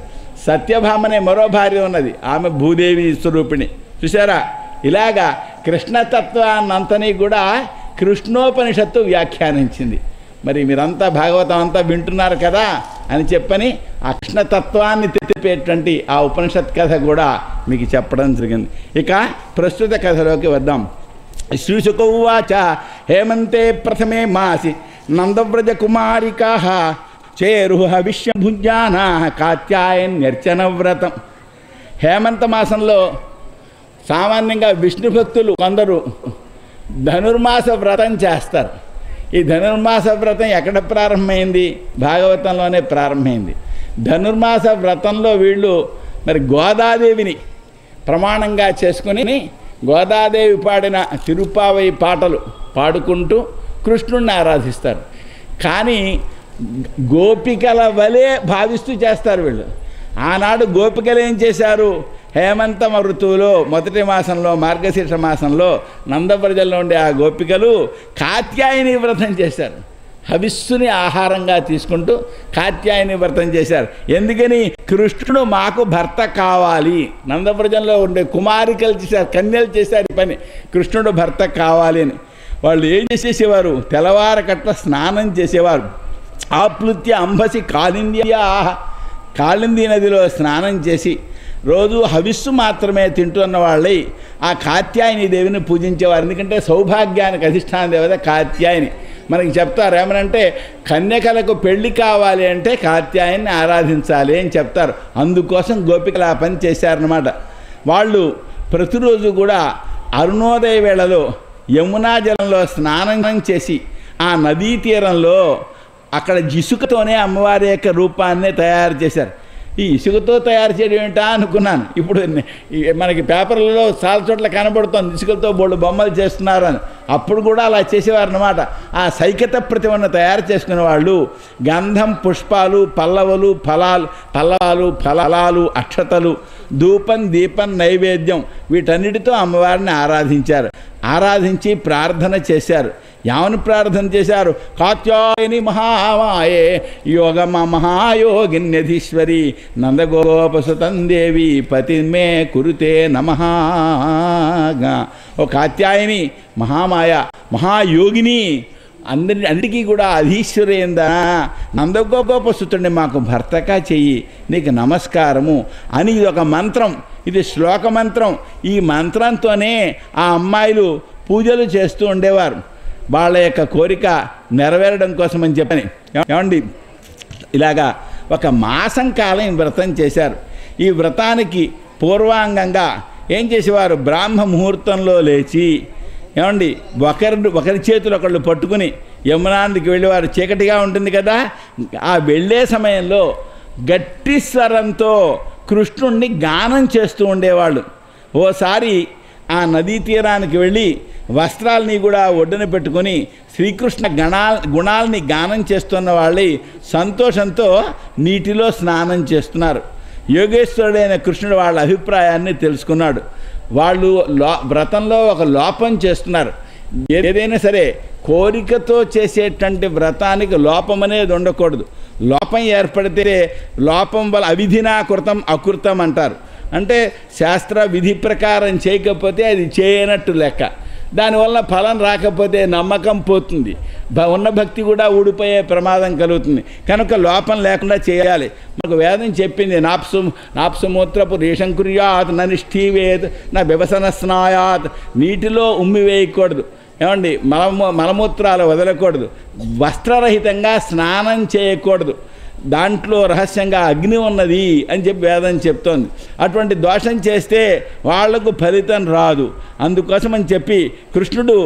సత్యభామనే మరో భార్య ఉన్నది, ఆమె భూదేవి స్వరూపిణి. చూసారా? ఇలాగా కృష్ణతత్వాన్నంతని కూడా కృష్ణోపనిషత్తు వ్యాఖ్యానించింది. మరి మీరంతా భాగవతం అంతా వింటున్నారు కదా అని చెప్పని ఆ కృష్ణతత్వాన్ని తెలిపేటువంటి ఆ ఉపనిషత్ కథ కూడా మీకు చెప్పడం జరిగింది. ఇక ప్రస్తుత కథలోకి వద్దాం. శ్రీశుక ఉవాచ హేమంతే ప్రథమే మాసి నందవ్రజ కుమారికా చేరు హవిష్యభుంజాన కాత్యాయన్యర్చన వ్రతం. హేమంత మాసంలో సామాన్యంగా విష్ణు భక్తులు కొందరు ధనుర్మాస వ్రతం చేస్తారు. ఈ ధనుర్మాస వ్రతం ఎక్కడ ప్రారంభమైంది? భాగవతంలోనే ప్రారంభమైంది. ధనుర్మాస వ్రతంలో వీళ్ళు మరి గోదాదేవిని ప్రమాణంగా చేసుకుని గోదాదేవి పాడిన తిరుప్పావై పాటలు పాడుకుంటూ కృష్ణుణ్ణి ఆరాధిస్తారు. కానీ గోపికల వలె భావిస్తూ చేస్తారు వీళ్ళు. ఆనాడు గోపికలు ఏం చేశారు? హేమంత ఋతువులో మొదటి మాసంలో మార్గశీర్ష మాసంలో నందవ్రజంలో ఉండే ఆ గోపికలు కాత్యాయని వ్రతం చేశారు. హవిస్సుని ఆహారంగా తీసుకుంటూ కాత్యాయని వ్రతం చేశారు. ఎందుకని? కృష్ణుడు మాకు భర్త కావాలి. నందవ్రజంలో ఉండే కుమారికలు చేశారు, కన్యలు చేశారు ఈ పని. కృష్ణుడు భర్త కావాలి అని వాళ్ళు ఏం చేసేసేవారు? తెల్లవారకట్ల స్నానం చేసేవారు. ఆప్లుత్య అంబసి కాళింది నదిలో స్నానం చేసి రోజు హవిస్సు మాత్రమే తింటున్న వాళ్ళై ఆ కాత్యాయని దేవిని పూజించేవారు. ఎందుకంటే సౌభాగ్యానికి అధిష్టాన దేవత కాత్యాయని. మనకి చెప్తారు ఏమనంటే కన్యకలకు పెళ్లి కావాలి అంటే కాత్యాయని ఆరాధించాలి అని చెప్తారు. అందుకోసం గోపికలు ఆ పని చేశారన్నమాట. వాళ్ళు ప్రతిరోజు కూడా అరుణోదయ వేళలో యమునా జలంలో స్నానం చేసి ఆ నదీ తీరంలో అక్కడ ఇసుకతోనే అమ్మవారి యొక్క రూపాన్ని తయారు చేశారు. ఈ ఇసుకతో తయారు చేయడం ఏంటా అనుకున్నాను. ఇప్పుడు మనకి పేపర్లలో చాలా చోట్ల కనబడుతుంది ఇసుకలతో బోళ్ళు బొమ్మలు చేస్తున్నారు అని. అప్పుడు కూడా అలా చేసేవారు అన్నమాట. ఆ సైకత ప్రతిమను తయారు చేసుకునే వాళ్ళు గంధం, పుష్పాలు, పల్లవాలు, ఫలాలు, అక్షతలు, ధూపం, దీపం, నైవేద్యం వీటన్నిటితో అమ్మవారిని ఆరాధించారు. ఆరాధించి ప్రార్థన చేశారు. యావని ప్రార్థన చేశారు? కాత్యాయని మహామాయే యోగమ మహాయోగిన్యధీశ్వరి నందగోపసుతందేవి పతిమే కురుతే నమః. ఓ కాత్యాయని మహామాయ మహాయోగిని అన్నిటికీ కూడా అధీశ్వరేందా నందగోపసుతుడిని మాకు భర్తగా చెయ్యి, నీకు నమస్కారము అని ఇది ఒక మంత్రం. ఇది శ్లోక మంత్రం. ఈ మంత్రంతోనే ఆ అమ్మాయిలు పూజలు చేస్తూ ఉండేవారు. వాళ్ళ యొక్క కోరిక నెరవేరడం కోసమని చెప్పని ఏమండి ఇలాగా ఒక మాసం కాలం వ్రతం చేశారు. ఈ వ్రతానికి పూర్వాంగంగా ఏం చేసేవారు? బ్రాహ్మ ముహూర్తంలో లేచి ఏమండి ఒకరి చేతులు ఒకళ్ళు పట్టుకుని యమునానికి వెళ్ళేవారు. చీకటిగా ఉంటుంది కదా, ఆ వెళ్ళే సమయంలో గట్టి స్వరంతో కృష్ణుణ్ణి గానం చేస్తూ ఉండేవాళ్ళు. ఓసారి ఆ నదీ తీరానికి వెళ్ళి వస్త్రాలని కూడా ఒడ్డున పెట్టుకొని శ్రీకృష్ణ గుణాలని గానం చేస్తున్న వాళ్ళే సంతోషంతో నీటిలో స్నానం చేస్తున్నారు. యోగేశ్వరుడైన కృష్ణుడు వాళ్ళ అభిప్రాయాన్ని తెలుసుకున్నాడు. వాళ్ళు వ్రతంలో ఒక లోపం చేస్తున్నారు. ఏదైనా సరే కోరికతో చేసేటువంటి వ్రతానికి లోపం అనేది ఉండకూడదు. లోపం ఏర్పడితే లోపం వల్ల అవిధినాకృతం అకృతం అంటారు. అంటే శాస్త్ర విధి ప్రకారం చేయకపోతే అది చేయనట్టు లెక్క. దానివల్ల ఫలం రాకపోతే నమ్మకం పోతుంది, ఉన్న భక్తి కూడా ఊడిపోయే ప్రమాదం కలుగుతుంది. కనుక లోపం లేకుండా చేయాలి. మనకు వేదం చెప్పింది నాప్సుమూత్రపు రేషంకుర్యాత్ ననిష్ఠీవేత్ నా వ్యవసన స్నాయాత్. నీటిలో ఉమ్మి వేయకూడదు, ఏమండి మలమూత్రాలు వదలకూడదు, వస్త్రరహితంగా స్నానం చేయకూడదు. దాంట్లో రహస్యంగా అగ్ని ఉన్నది అని చెప్పి వేదం చెప్తోంది. అటువంటి దోషం చేస్తే వాళ్లకు ఫలితం రాదు. అందుకోసమని చెప్పి కృష్ణుడు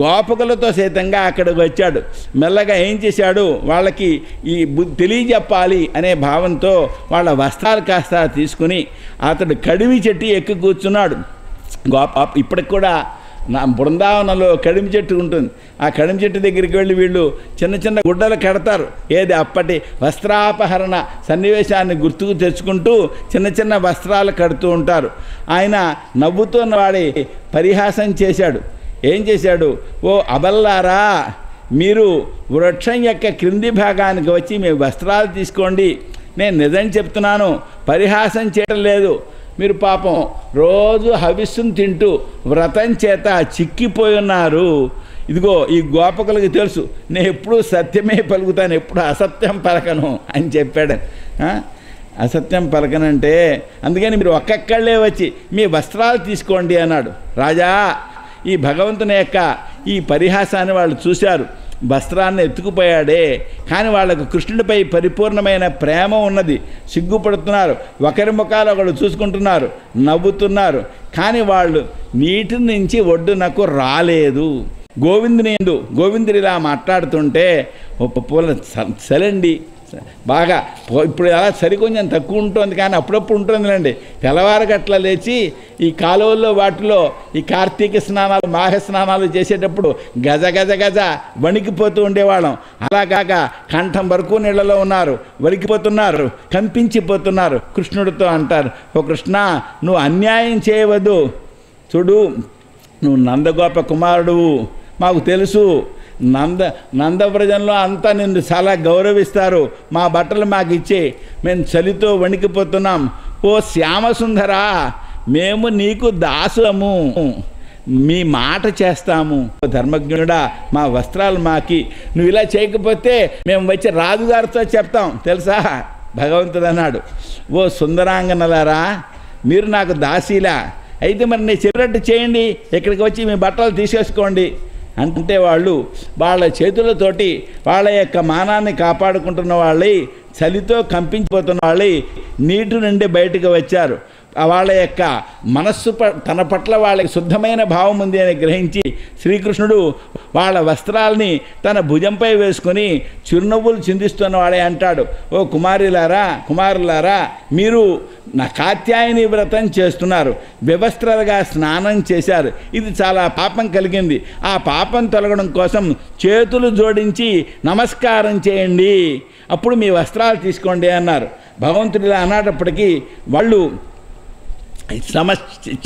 గోపకులతో సైతంగా అక్కడికి వచ్చాడు. మెల్లగా ఏం చేశాడు? వాళ్ళకి ఈ తెలియజెప్పాలి అనే భావంతో వాళ్ళ వస్త్రాలు కాస్త తీసుకుని అతడు కడివి చెట్టు ఎక్కి కూర్చున్నాడు. ఇప్పటికి కూడా నా బృందావనంలో కడిమి చెట్టు ఉంటుంది. ఆ కడిమి చెట్టు దగ్గరికి వెళ్ళి వీళ్ళు చిన్న చిన్న గుడ్డలు కడతారు. ఏది అప్పటి వస్త్రాపహరణ సన్నివేశాన్ని గుర్తుకు తెచ్చుకుంటూ చిన్న చిన్న వస్త్రాలు కడుతూ ఉంటారు. ఆయన నవ్వుతున్న వాడి పరిహాసం చేశాడు. ఏం చేశాడు? ఓ అబల్లారా, మీరు వృక్షం యొక్క క్రింది భాగానికి వచ్చి మీ వస్త్రాలు తీసుకోండి. నేను నిజం చెప్తున్నాను, పరిహాసం చేయడం లేదు. మీరు పాపం రోజు హవిస్సును తింటూ వ్రతం చేత చిక్కిపోయి ఉన్నారు. ఇదిగో ఈ గోపకులకి తెలుసు, నేను ఎప్పుడూ సత్యమే పలుకుతాను, ఎప్పుడు అసత్యం పలకను అని చెప్పాడు. అసత్యం పలకనంటే అందుకని మీరు ఒక్కొక్కళ్ళే వచ్చి మీ వస్త్రాలు తీసుకోండి అన్నాడు. రాజా, ఈ భగవంతుని యొక్క ఈ పరిహాసాన్ని వాళ్ళు చూశారు. వస్త్రాన్ని ఎత్తుకుపోయాడే, కానీ వాళ్ళకు కృష్ణుడిపై పరిపూర్ణమైన ప్రేమ ఉన్నది. సిగ్గుపడుతున్నారు, ఒకరి ముఖాలు ఒకరు చూసుకుంటున్నారు, నవ్వుతున్నారు. కానీ వాళ్ళు నీటి నుంచి ఒడ్డునకు రాలేదు. గోవిందుడు ఇలా మాట్లాడుతుంటే పూల సలండి బాగా ఇప్పుడు అలా సరి కొంచెం తక్కువ ఉంటుంది, కానీ అప్పుడప్పుడు ఉంటుందిలేండి. తెల్లవారగట్ల లేచి ఈ కాలువల్లో వాటిలో ఈ కార్తీక స్నానాలు మాఘ స్నానాలు చేసేటప్పుడు గజ గజ గజ వణికిపోతూ ఉండేవాళ్ళం. అలా కాక కంఠం వరకు నీళ్ళలో ఉన్నారు, వణికిపోతున్నారు, కంపించిపోతున్నారు. కృష్ణుడితో అంటారు, ఓ కృష్ణ, నువ్వు అన్యాయం చేయవద్దు. చూడు, నువ్వు నందగోప కుమారుడువు, మాకు తెలుసు. నందవ్రజంలో అంతా నిన్ను చాలా గౌరవిస్తారు. మా బట్టలు మాకు ఇచ్చే, మేము చలితో వణికిపోతున్నాం. ఓ శ్యామసుందరా, మేము నీకు దాసులము, మీ మాట చేస్తాము. ధర్మజ్ఞుడా, మా వస్త్రాలు మాకి. నువ్వు ఇలా చేయకపోతే మేము వచ్చి రాజుగారితో చెప్తాం తెలుసా? భగవంతుడు అన్నాడు, ఓ సుందరాంగనలారా, మీరు నాకు దాసీలా? అయితే మరి నేను చెప్పినట్టు చేయండి, ఇక్కడికి వచ్చి మీ బట్టలు తీసేసుకోండి అంటే వాళ్ళు వాళ్ళ చేతులతోటి వాళ్ళ యొక్క మానాన్ని కాపాడుకుంటున్న వాళ్ళై, చలితో కంపించిపోతున్న వాళ్ళై నీటి నుండి బయటకు వచ్చారు. వాళ్ళ యొక్క మనస్సు తన పట్ల వాళ్ళకి శుద్ధమైన భావం ఉంది అని గ్రహించి శ్రీకృష్ణుడు వాళ్ళ వస్త్రాల్ని తన భుజంపై వేసుకొని చిరునవ్వులు చిందిస్తున్న వాడే అంటాడు, ఓ కుమారులారా, మీరు నా కాత్యాయని వ్రతం చేస్తున్నారు, వ్యవస్థలుగా స్నానం చేశారు. ఇది చాలా పాపం కలిగింది. ఆ పాపం తొలగడం కోసం చేతులు జోడించి నమస్కారం చేయండి, అప్పుడు మీ వస్త్రాలు తీసుకోండి అన్నారు. భగవంతుడు ఇలా అన్నప్పటికీ వాళ్ళు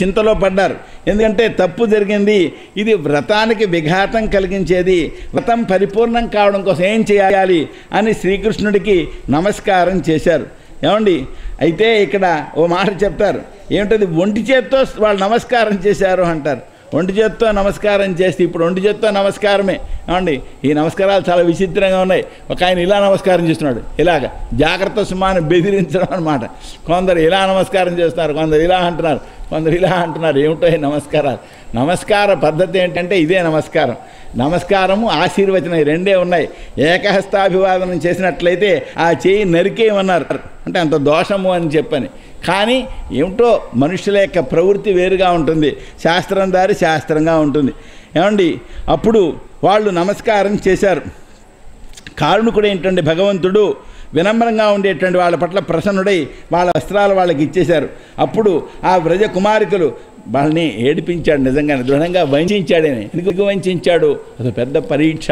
చింతలో పడ్డారు. ఎందుకంటే తప్పు జరిగింది, ఇది వ్రతానికి విఘాతం కలిగించేది. వ్రతం పరిపూర్ణం కావడం కోసం ఏం చేయాలి అని శ్రీకృష్ణుడికి నమస్కారం చేశారు. ఏమండి, అయితే ఇక్కడ ఓ మాట చెప్తారు, ఏమిటది? ఒంటి చేత్తో వాళ్ళు నమస్కారం చేశారు అంటారు. ఒంటి చేత్తో నమస్కారం చేస్తే ఇప్పుడు ఒంటి చేత్తో నమస్కారమే. ఏమండి, ఈ నమస్కారాలు చాలా విచిత్రంగా ఉన్నాయి. ఒక ఆయన ఇలా నమస్కారం చేస్తున్నాడు, ఇలాగ జాగ్రత్త సుమాన్ని బెదిరించడం అనమాట. కొందరు ఇలా నమస్కారం చేస్తున్నారు, కొందరు ఇలా అంటున్నారు, కొందరు ఇలా అంటున్నారు. ఏమిటో ఈ నమస్కారాలు? నమస్కార పద్ధతి ఏంటంటే ఇదే నమస్కారం. నమస్కారము, ఆశీర్వచనం రెండే ఉన్నాయి. ఏకహస్తాభివాదనం చేసినట్లయితే ఆ చేయి నరికేయమన్నారు, అంటే అంత దోషము అని చెప్పని. కానీ ఏమిటో మనుషుల యొక్క ప్రవృత్తి వేరుగా ఉంటుంది, శాస్త్రం దారి శాస్త్రంగా ఉంటుంది. ఏమండి, అప్పుడు వాళ్ళు నమస్కారం చేశారు. కారుణికుడు ఏంటంటే భగవంతుడు వినమ్రంగా ఉండేటువంటి వాళ్ళ పట్ల ప్రసన్నుడై వాళ్ళ వస్త్రాలు వాళ్ళకి ఇచ్చేశారు. అప్పుడు ఆ వ్రజ కుమారికలు వాళ్ళని ఏడిపించాడు, నిజంగానే దృఢంగా వంచాడని. ఎందుకు వంచాడు? అది పెద్ద పరీక్ష.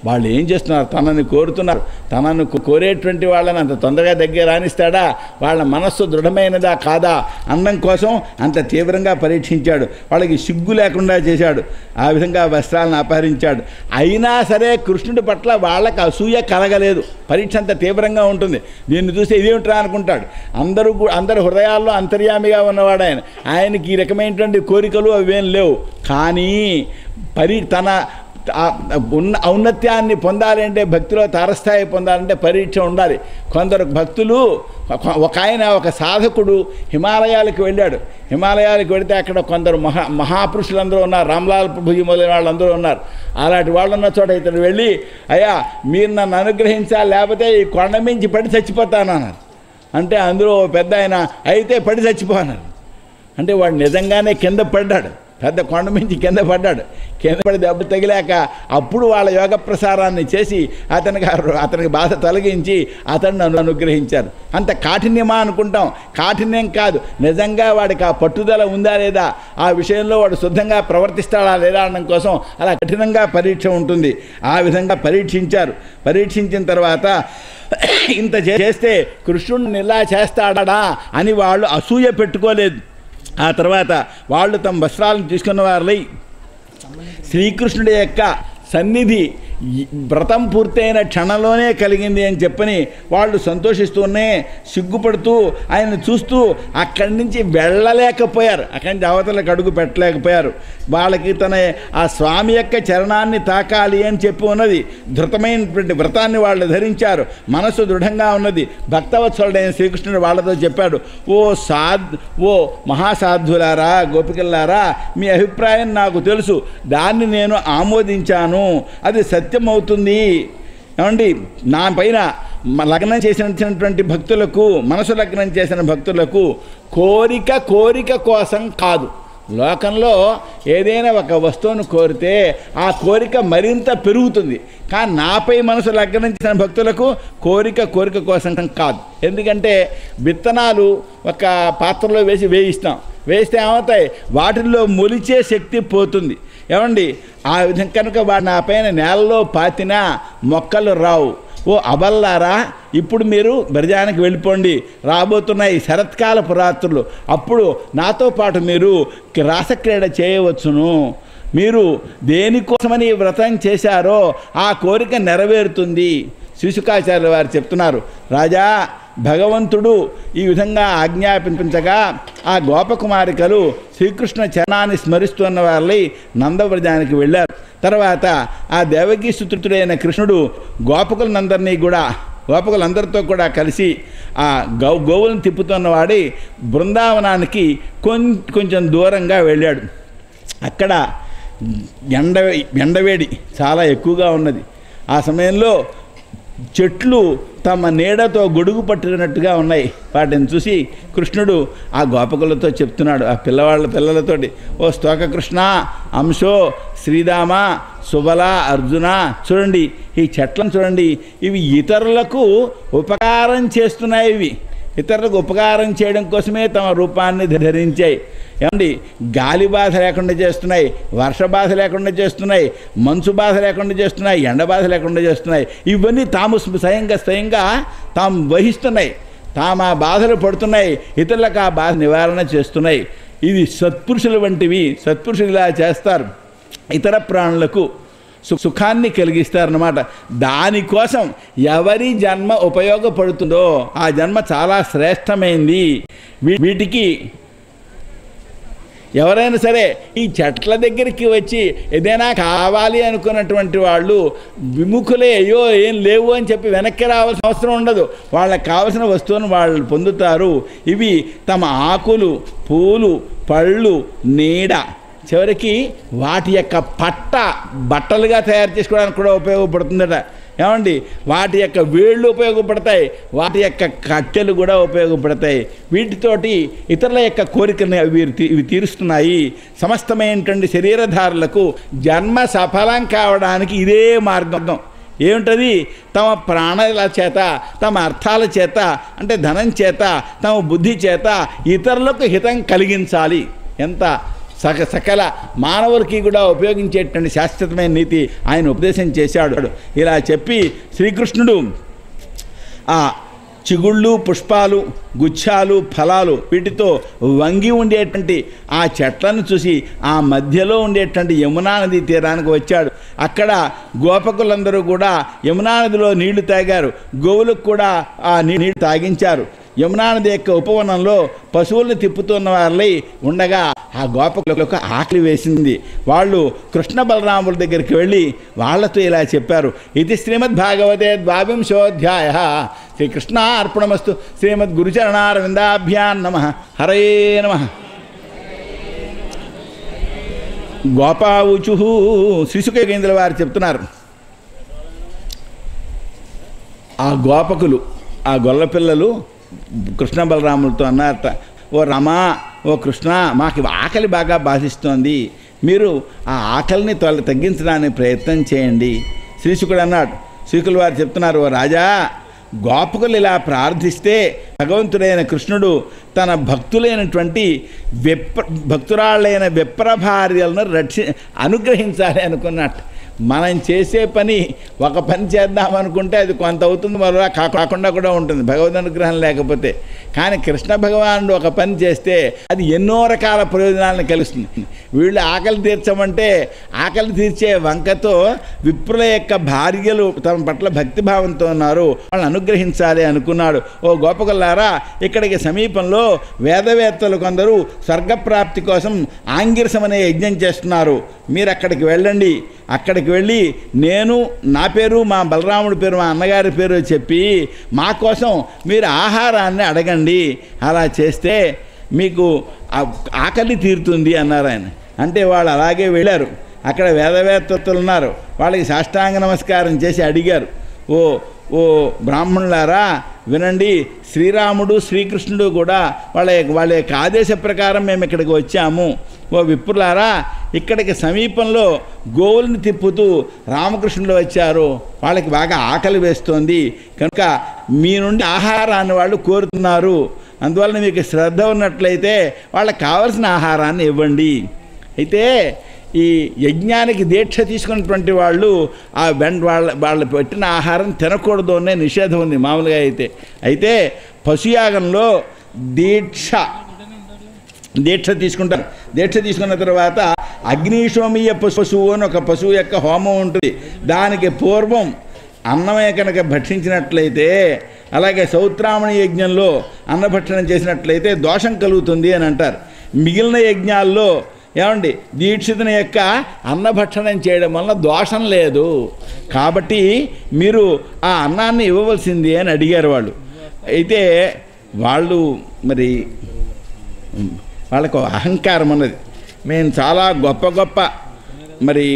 వాళ్ళు ఏం చేస్తున్నారు? తనని కోరుతున్నారు. తనను కోరేటువంటి వాళ్ళని అంత తొందరగా దగ్గర రాణిస్తాడా? వాళ్ళ మనస్సు దృఢమైనదా కాదా అన్నం కోసం అంత తీవ్రంగా పరీక్షించాడు. వాళ్ళకి సిగ్గు లేకుండా చేశాడు. ఆ విధంగా వస్త్రాలను అపహరించాడు. అయినా సరే కృష్ణుడి పట్ల వాళ్ళకి అసూయ కలగలేదు. పరీక్ష అంత తీవ్రంగా ఉంటుంది. దీన్ని చూస్తే ఇదేమిట్రా అనుకుంటాడు. అందరు హృదయాల్లో అంతర్యామిగా ఉన్నవాడు ఆయన. ఆయనకి ఈ రకమైనటువంటి కోరికలు అవేం లేవు. కానీ తన ఔన్నత్యాన్ని పొందాలంటే, భక్తిలో తారస్థాయి పొందాలంటే పరీక్ష ఉండాలి. కొందరు భక్తులు, ఒక ఆయన ఒక సాధకుడు హిమాలయాలకు వెళ్ళాడు. హిమాలయాలకు వెళితే అక్కడ కొందరు మహాపురుషులందరూ ఉన్నారు, రామ్లాల్ ప్రభుజీ మొదలైన వాళ్ళందరూ ఉన్నారు. అలాంటి వాళ్ళు ఉన్న చోట ఇతను వెళ్ళి, అయ్యా మీరు నన్ను అనుగ్రహించాలి, లేకపోతే ఈ కొండ మించి పడి చచ్చిపోతాను అన్నారు. అంటే అందులో పెద్ద ఆయన, అయితే పడి చచ్చిపోన్నారు. అంటే వాడు నిజంగానే కింద పడ్డాడు, పెద్ద కొండ మించి కింద పడ్డాడు. కింద పడి దెబ్బ తగిలాక అప్పుడు వాళ్ళ యోగ ప్రసారాన్ని చేసి అతనికి బాధ తొలగించి అతన్ని అనుగ్రహించారు. అంత కాఠిన్యమా అనుకుంటాం, కాఠిన్యం కాదు. నిజంగా వాడికి ఆ పట్టుదల ఉందా లేదా, ఆ విషయంలో వాడు శుద్ధంగా ప్రవర్తిస్తాడా లేదా అనడం కోసం అలా కఠినంగా పరీక్ష ఉంటుంది. ఆ విధంగా పరీక్షించారు. పరీక్షించిన తర్వాత ఇంత చేస్తే కృష్ణుడిని ఇలా చేస్తాడా అని వాళ్ళు అసూయ పెట్టుకోలేదు. ఆ తర్వాత వాళ్ళు తమ వస్త్రాలను తీసుకున్న వారులై శ్రీకృష్ణుడి యొక్క సన్నిధి వ్రతం పూర్తయిన క్షణంలోనే కలిగింది అని చెప్పని వాళ్ళు సంతోషిస్తూనే సిగ్గుపడుతూ ఆయన చూస్తూ అక్కడి నుంచి వెళ్ళలేకపోయారు, అక్కడి నుంచి అవతలకు అడుగు పెట్టలేకపోయారు. వాళ్ళకి తన ఆ స్వామి యొక్క చరణాన్ని తాకాలి అని చెప్పి ఉన్నది. ధృతమైనటువంటి వ్రతాన్ని వాళ్ళు ధరించారు, మనసు దృఢంగా ఉన్నది. భక్తవత్సలుడైన శ్రీకృష్ణుడు వాళ్ళతో చెప్పాడు, ఓ మహాసాధులారా, గోపికల్లారా, మీ అభిప్రాయం నాకు తెలుసు, దాన్ని నేను ఆమోదించాను, అది సత్యమవుతుంది. ఏమండి, నా పైన లగ్నం చేసినటువంటి భక్తులకు, మనసు లగ్నం చేసిన భక్తులకు కోరిక కోసం కాదు. లోకంలో ఏదైనా ఒక వస్తువును కోరితే ఆ కోరిక మరింత పెరుగుతుంది. కానీ నాపై మనసు లగ్నం చేసిన భక్తులకు కోరిక కోసం కాదు. ఎందుకంటే విత్తనాలు ఒక పాత్రలో వేయిస్తే ఏమవుతాయి, వాటిల్లో మొలిచే శక్తి పోతుంది. ఏమండి, ఆ విధంగా కనుక నా పైన నేలలో పాతినా మొక్కలు రావు. ఓ అబల్లారా, ఇప్పుడు మీరు బ్రజానికి వెళ్ళిపోండి, రాబోతున్నాయి శరత్కాలపు రాత్రులు, అప్పుడు నాతో పాటు మీరు రాసక్రీడ చేయవచ్చును. మీరు దేనికోసమని వ్రతం చేశారో ఆ కోరిక నెరవేరుతుంది. శ్రీశుకాచార్యుల వారు చెప్తున్నారు, రాజా, భగవంతుడు ఈ విధంగా ఆజ్ఞాపించగా ఆ గోపకుమారికలు శ్రీకృష్ణ చరణాన్ని స్మరిస్తున్న వాళ్ళై నందవ్రజానికి వెళ్ళారు. తర్వాత ఆ దేవకీ సుతుడైన కృష్ణుడు గోపకులందరితో కూడా కలిసి ఆ గోవులను తిప్పుతున్నవాడి బృందావనానికి కొంచెం దూరంగా వెళ్ళాడు. అక్కడ ఎండవేడి చాలా ఎక్కువగా ఉన్నది. ఆ సమయంలో చెట్లు తమ నీడతో గొడుగు పట్టినట్టుగా ఉన్నాయి. వాటిని చూసి కృష్ణుడు ఆ గోపకులతో చెప్తున్నాడు, ఆ పిల్లలతోటి, ఓ స్తోక కృష్ణ, అంశో, శ్రీరామ, సుబల, అర్జున, చూడండి ఈ చెట్లను చూడండి, ఇవి ఇతరులకు ఉపకారం చేస్తున్నాయి. ఇతరులకు ఉపకారం చేయడం కోసమే తమ రూపాన్ని ధరించాయి. ఏమండి, గాలి బాధ లేకుండా చేస్తున్నాయి, వర్ష బాధ లేకుండా చేస్తున్నాయి, మంచు బాధ లేకుండా చేస్తున్నాయి, ఎండ బాధ లేకుండా చేస్తున్నాయి. ఇవన్నీ తాము స్వయంగా తాము వహిస్తున్నాయి, తాము ఆ బాధలు పడుతున్నాయి, ఇతరులకు ఆ బాధ నివారణ చేస్తున్నాయి. ఇది సత్పురుషుల వంటివి. సత్పురుషులు ఇలా చేస్తారు, ఇతర ప్రాణులకు సుఖాన్ని కలిగిస్తారన్నమాట. దానికోసం ఎవరి జన్మ ఉపయోగపడుతుందో ఆ జన్మ చాలా శ్రేష్టమైంది. వీటికి ఎవరైనా సరే ఈ చెట్ల దగ్గరికి వచ్చి ఏదైనా కావాలి అనుకున్నటువంటి వాళ్ళు విముఖులే, అయ్యో ఏం లేవు అని చెప్పి వెనక్కి రావాల్సిన అవసరం ఉండదు. వాళ్ళకి కావలసిన వస్తువును వాళ్ళు పొందుతారు. ఇవి తమ ఆకులు, పూలు, పళ్ళు, నీడ, చివరికి వాటి యొక్క బట్టలుగా తయారు చేసుకోవడానికి కూడా ఉపయోగపడుతుందట. ఏమండి, వాటి యొక్క వేళ్ళు ఉపయోగపడతాయి, వాటి యొక్క కట్టెలు కూడా ఉపయోగపడతాయి. వీటితోటి ఇతరుల యొక్క కోరికని ఇవి తీరుస్తున్నాయి. సమస్తమైనటువంటి శరీరధారులకు జన్మ సఫలం కావడానికి ఇదే మార్గం. ఏమిటది? తమ ప్రాణాల చేత, తమ అర్థాల చేత, అంటే ధనం చేత, తమ బుద్ధి చేత ఇతరులకు హితం కలిగించాలి. ఎంత సకల మానవులకి కూడా ఉపయోగించేటువంటి శాశ్వతమైన నీతి ఆయన ఉపదేశం చేశాడు. ఇలా చెప్పి శ్రీకృష్ణుడు ఆ చిగుళ్ళు, పుష్పాలు, గుచ్చాలు, ఫలాలు వీటితో వంగి ఉండేటువంటి ఆ చెట్లను చూసి ఆ మధ్యలో ఉండేటువంటి యమునా నది తీరానికి వచ్చాడు. అక్కడ గోపకులందరూ కూడా యమునా నదిలో నీళ్లు తాగారు, గోవులకు కూడా ఆ నీళ్లు తాగించారు. యమునా నది యొక్క ఉపవనంలో పశువులను తిప్పుతున్న వాళ్ళై ఉండగా ఆ గోపకులకు ఆకలి వేసింది. వాళ్ళు కృష్ణ బలరాముల దగ్గరికి వెళ్ళి వాళ్ళతో ఇలా చెప్పారు, ఇది శ్రీమద్భాగవతే 12వ శ్రీకృష్ణ అర్పణమస్తు. శ్రీమద్ గురుచరణారవిందాభ్యాన్ నమః. హరే నమః. గోపావుచు శ్రీశుకేంద్రుల వారు చెప్తున్నారు, ఆ గోపకులు, ఆ గొల్లపిల్లలు కృష్ణ బలరాములతో అన్నారట, ఓ రమా, ఓ కృష్ణ, మాకు ఆకలి బాగా బాధిస్తోంది, మీరు ఆ ఆకలిని తగ్గించడానికి ప్రయత్నం చేయండి. శ్రీశుకుడు అన్నాడు. శ్రీకుల వారు చెప్తున్నారు, ఓ రాజా, గోపకులు ఇలా ప్రార్థిస్తే భగవంతుడైన కృష్ణుడు తన భక్తులైనటువంటి భక్తురాళ్ళైన విప్ర భార్యలను అనుగ్రహించాలి అనుకున్నట్టు. మనం చేసే పని ఒక పని చేద్దామనుకుంటే అది కొంత అవుతుంది, మరో కాకుండా కూడా ఉంటుంది భగవద్ అనుగ్రహం లేకపోతే. కానీ కృష్ణ భగవానుడు ఒక పని చేస్తే అది ఎన్నో రకాల ప్రయోజనాలను కలిగిస్తుంది. వీళ్ళు ఆకలి తీర్చమంటే ఆకలి తీర్చే వంకతో విప్రుల యొక్క భార్యలు తమ పట్ల భక్తిభావంతో ఉన్నారు, వాళ్ళని అనుగ్రహించాలి అనుకున్నాడు. ఓ గోపకులారా, ఇక్కడికి సమీపంలో వేదవేత్తలు కొందరు స్వర్గప్రాప్తి కోసం ఆంగిరసం అనే యజ్ఞం చేస్తున్నారు. మీరు అక్కడికి వెళ్ళండి. అక్కడికి వెళ్ళి నేను నా పేరు, మా బలరాముడి పేరు, మా అన్నగారి పేరు చెప్పి మా కోసం మీరు ఆహారాన్ని అడగండి. అలా చేస్తే మీకు ఆకలి తీరుతుంది అన్నారు ఆయన. అంటే వాళ్ళు అలాగే వెళ్ళారు. అక్కడ వేదవేత్తలు ఉన్నారు. వాళ్ళకి సాష్టాంగ నమస్కారం చేసి అడిగారు, ఓ ఓ బ్రాహ్మణులారా వినండి, శ్రీరాముడు శ్రీకృష్ణుడు కూడా వాళ్ళ యొక్క ఆదేశ ప్రకారం మేము ఇక్కడికి వచ్చాము. ఓ విప్రులారా, ఇక్కడికి సమీపంలో గోవుల్ని తిప్పుతూ రామకృష్ణులు వచ్చారు. వాళ్ళకి బాగా ఆకలి వేస్తోంది కనుక మీ నుండి ఆహారాన్ని వాళ్ళు కోరుతున్నారు. అందువల్ల మీకు శ్రద్ధ ఉన్నట్లయితే వాళ్ళకి కావలసిన ఆహారాన్ని ఇవ్వండి. అయితే ఈ యజ్ఞానికి దీక్ష తీసుకున్నటువంటి వాళ్ళు ఆ వాళ్ళు పెట్టిన ఆహారం తినకూడదు అనే నిషేధం ఉంది మామూలుగా. అయితే పశుయాగంలో దీక్ష తీసుకుంటారు. దీక్ష తీసుకున్న తర్వాత అగ్నిశోమీయ పశువు అని ఒక పశువు యొక్క హోమం ఉంటుంది. దానికి పూర్వం అన్నమే కనుక భక్షించినట్లయితే, అలాగే సౌత్రామణి యజ్ఞంలో అన్నభక్షణం చేసినట్లయితే దోషం కలుగుతుంది అని అంటారు. మిగిలిన యజ్ఞాల్లో ఏమండి దీక్షితుని యొక్క అన్నభక్షణం చేయడం వల్ల దోషం లేదు కాబట్టి మీరు ఆ అన్నాన్ని ఇవ్వవలసింది అని అడిగారు వాళ్ళు. అయితే వాళ్ళు మరి వాళ్ళకు అహంకారం అన్నది, మేము చాలా గొప్ప మరి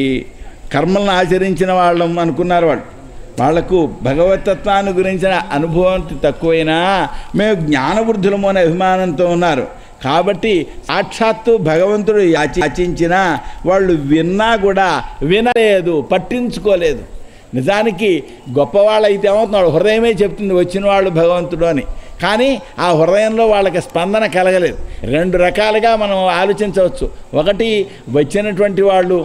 కర్మలను ఆచరించిన వాళ్ళం అనుకున్నారు వాళ్ళు. వాళ్లకు భగవతత్వాన్ని గురించిన అనుభవం తక్కువైనా మేము జ్ఞానవృద్ధులము అనే అభిమానంతో ఉన్నారు. కాబట్టి సాక్షాత్తు భగవంతుడు యాచించినా వాళ్ళు విన్నా కూడా వినలేదు, పట్టించుకోలేదు. నిజానికి గొప్పవాళ్ళు అయితే ఏమవుతున్నాడు, హృదయమే చెప్తుంది వచ్చిన వాళ్ళు భగవంతుడు అని. కానీ ఆ హృదయంలో వాళ్ళకి స్పందన కలగలేదు. రెండు రకాలుగా మనం ఆలోచించవచ్చు. ఒకటి, వచ్చినటువంటి వాళ్ళు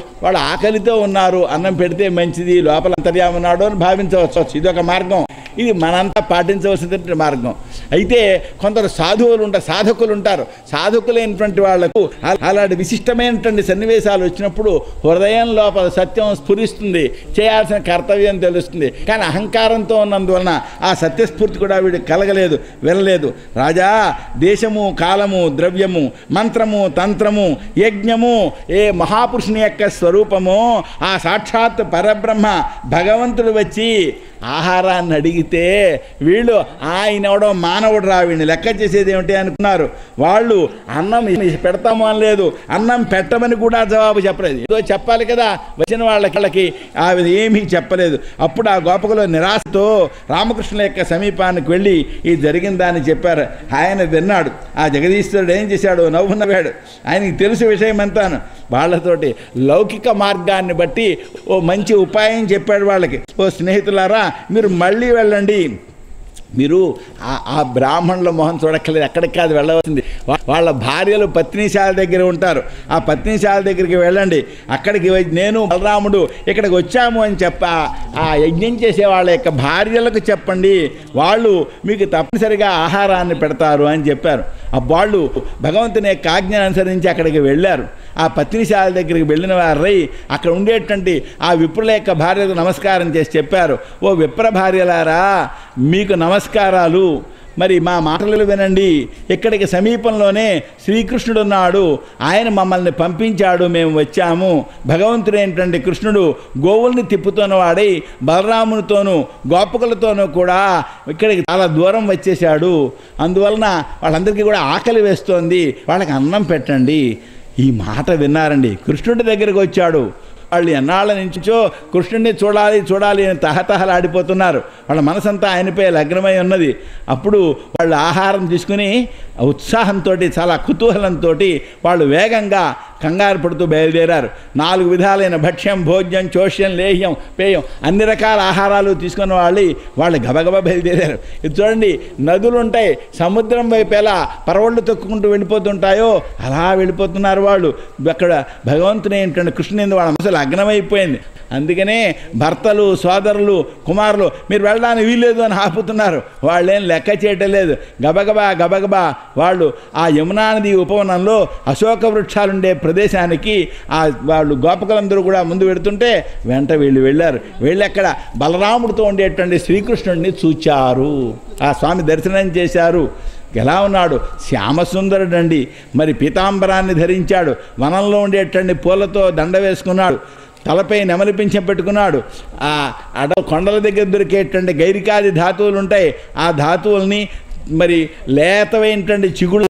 ఆకలితో ఉన్నారు, అన్నం పెడితే మంచిది, లోపల అంతర్యామన్నాడు అని భావించవచ్చు. ఇదొక మార్గం. ఇది మనంతా పాటించవలసినటువంటి మార్గం. అయితే కొందరు సాధకులు ఉంటారు. సాధకులైనటువంటి వాళ్లకు అలాంటి విశిష్టమైనటువంటి సన్నివేశాలు వచ్చినప్పుడు హృదయం లోపల సత్యం స్ఫురిస్తుంది, చేయాల్సిన కర్తవ్యం తెలుస్తుంది. కానీ అహంకారంతో ఉన్నందువలన ఆ సత్యస్ఫూర్తి కూడా వీడికి కలగలేదు, వెళ్ళలేదు. రాజా, దేశము, కాలము, ద్రవ్యము, మంత్రము, తంత్రము, యజ్ఞము, ఏ మహాపురుషుని యొక్క స్వరూపము, ఆ సాక్షాత్ పరబ్రహ్మ భగవంతుడు వచ్చి ఆహారాన్ని అడిగితే వీళ్ళు ఆయన ఎవడో మానవుడు రా, వీడిని లెక్క చేసేది ఏమిటి అనుకున్నారు. వాళ్ళు అన్నం పెడతాము అనలేదు, అన్నం పెట్టమని కూడా జవాబు చెప్పలేదు. ఏదో చెప్పాలి కదా వచ్చిన వాళ్ళకి, ఆవిడ ఏమీ చెప్పలేదు. అప్పుడు ఆ గోపకులు నిరాశతో రామకృష్ణుల యొక్క సమీపానికి వెళ్ళి ఈ జరిగిన దాన్ని చెప్పారు. ఆయన విన్నాడు. ఆ జగదీశ్వరుడు ఏం చేశాడు, నవ్వునవ్వాడు. ఆయనకి తెలుసు విషయం అంతాను. వాళ్ళతోటి లౌకిక మార్గాన్ని బట్టి ఓ మంచి ఉపాయం చెప్పాడు వాళ్ళకి. ఓ స్నేహితులారా, మీరు మళ్ళీ వెళ్ళండి. మీరు ఆ బ్రాహ్మణుల మొహం చూడక్కర్లేదు, ఎక్కడికి కాదు వెళ్ళవలసింది. వాళ్ళ భార్యలు పత్నిశాల దగ్గర ఉంటారు. ఆ పత్నిశాల దగ్గరికి వెళ్ళండి. అక్కడికి నేను బలరాముడు ఇక్కడికి వచ్చాము అని ఆ యజ్ఞం చేసే వాళ్ళ యొక్క భార్యలకు చెప్పండి, వాళ్ళు మీకు తప్పనిసరిగా ఆహారాన్ని పెడతారు అని చెప్పారు. వాళ్ళు భగవంతుని యొక్క ఆజ్ఞను అనుసరించి అక్కడికి వెళ్ళారు. ఆ పత్నిశాల దగ్గరికి వెళ్ళిన వారై అక్కడ ఉండేటువంటి ఆ విప్రుల యొక్క భార్యకు నమస్కారం చేసి చెప్పారు, ఓ విప్ర భార్యలారా, మీకు నమస్కారాలు. మరి మా మాటలు వినండి. ఇక్కడికి సమీపంలోనే శ్రీకృష్ణుడు ఉన్నాడు, ఆయన మమ్మల్ని పంపించాడు, మేము వచ్చాము. భగవంతుడైనటువంటి కృష్ణుడు గోవుల్ని తిప్పుతున్నవాడై బలరామునితోనూ గోపకులతోనూ కూడా ఇక్కడికి చాలా దూరం వచ్చేశాడు. అందువలన వాళ్ళందరికీ కూడా ఆకలి వేస్తోంది, వాళ్ళకి అన్నం పెట్టండి. ఈ మాట విన్నారండి. కృష్ణుడి దగ్గరికి వచ్చాడు. వాళ్ళు ఎన్నాళ్ళ నుంచో కృష్ణుడిని చూడాలి అని తహతహలాడిపోతున్నారు. వాళ్ళ మనసంతా ఆయనపై లగ్నమై ఉన్నది. అప్పుడు వాళ్ళు ఆహారం తీసుకుని ఉత్సాహంతో, చాలా కుతూహలంతో వాళ్ళు వేగంగా కంగారు పడుతూ బయలుదేరారు. 4 విధాలైన భక్ష్యం, భోజ్యం, చోష్యం, లేహ్యం, పేయం, అన్ని రకాల ఆహారాలు తీసుకున్న వాళ్ళు గబగబా బయలుదేరారు. ఇది చూడండి, నదులు ఉంటాయి, సముద్రం వైపు ఎలా పరవళ్ళు తొక్కుకుంటూ వెళ్ళిపోతుంటాయో అలా వెళ్ళిపోతున్నారు వాళ్ళు. అక్కడ భగవంతుని ఏంటంటే కృష్ణుని వాళ్ళ మనసు లగ్నమైపోయింది. అందుకనే భర్తలు, సోదరులు, కుమారులు మీరు వెళ్ళడానికి వీల్లేదు అని ఆపుతున్నారు. వాళ్ళేం లెక్క చేయటం లేదు. గబగబా వాళ్ళు ఆ యమునా నది ఉపవనంలో అశోక వృక్షాలుండే ప్రదేశానికి వాళ్ళు గోపకులందరూ కూడా ముందు పెడుతుంటే వెంట వీళ్ళు వెళ్ళారు. వెళ్ళి అక్కడ బలరాముడితో ఉండేటువంటి శ్రీకృష్ణుడిని చూచారు. ఆ స్వామి దర్శనం చేశారు. ఎలా ఉన్నాడు? శ్యామసుందరుడండి. మరి పీతాంబరాన్ని ధరించాడు. వనంలో ఉండేటువంటి పూలతో దండ వేసుకున్నాడు. తలపై నెమలి పింఛం పెట్టుకున్నాడు. ఆ కొండల దగ్గర దొరికేటువంటి గైరికాది ధాతువులు ఉంటాయి. ఆ ధాతువుల్ని మరి లేతమైనటువంటి చిగుళ్ళు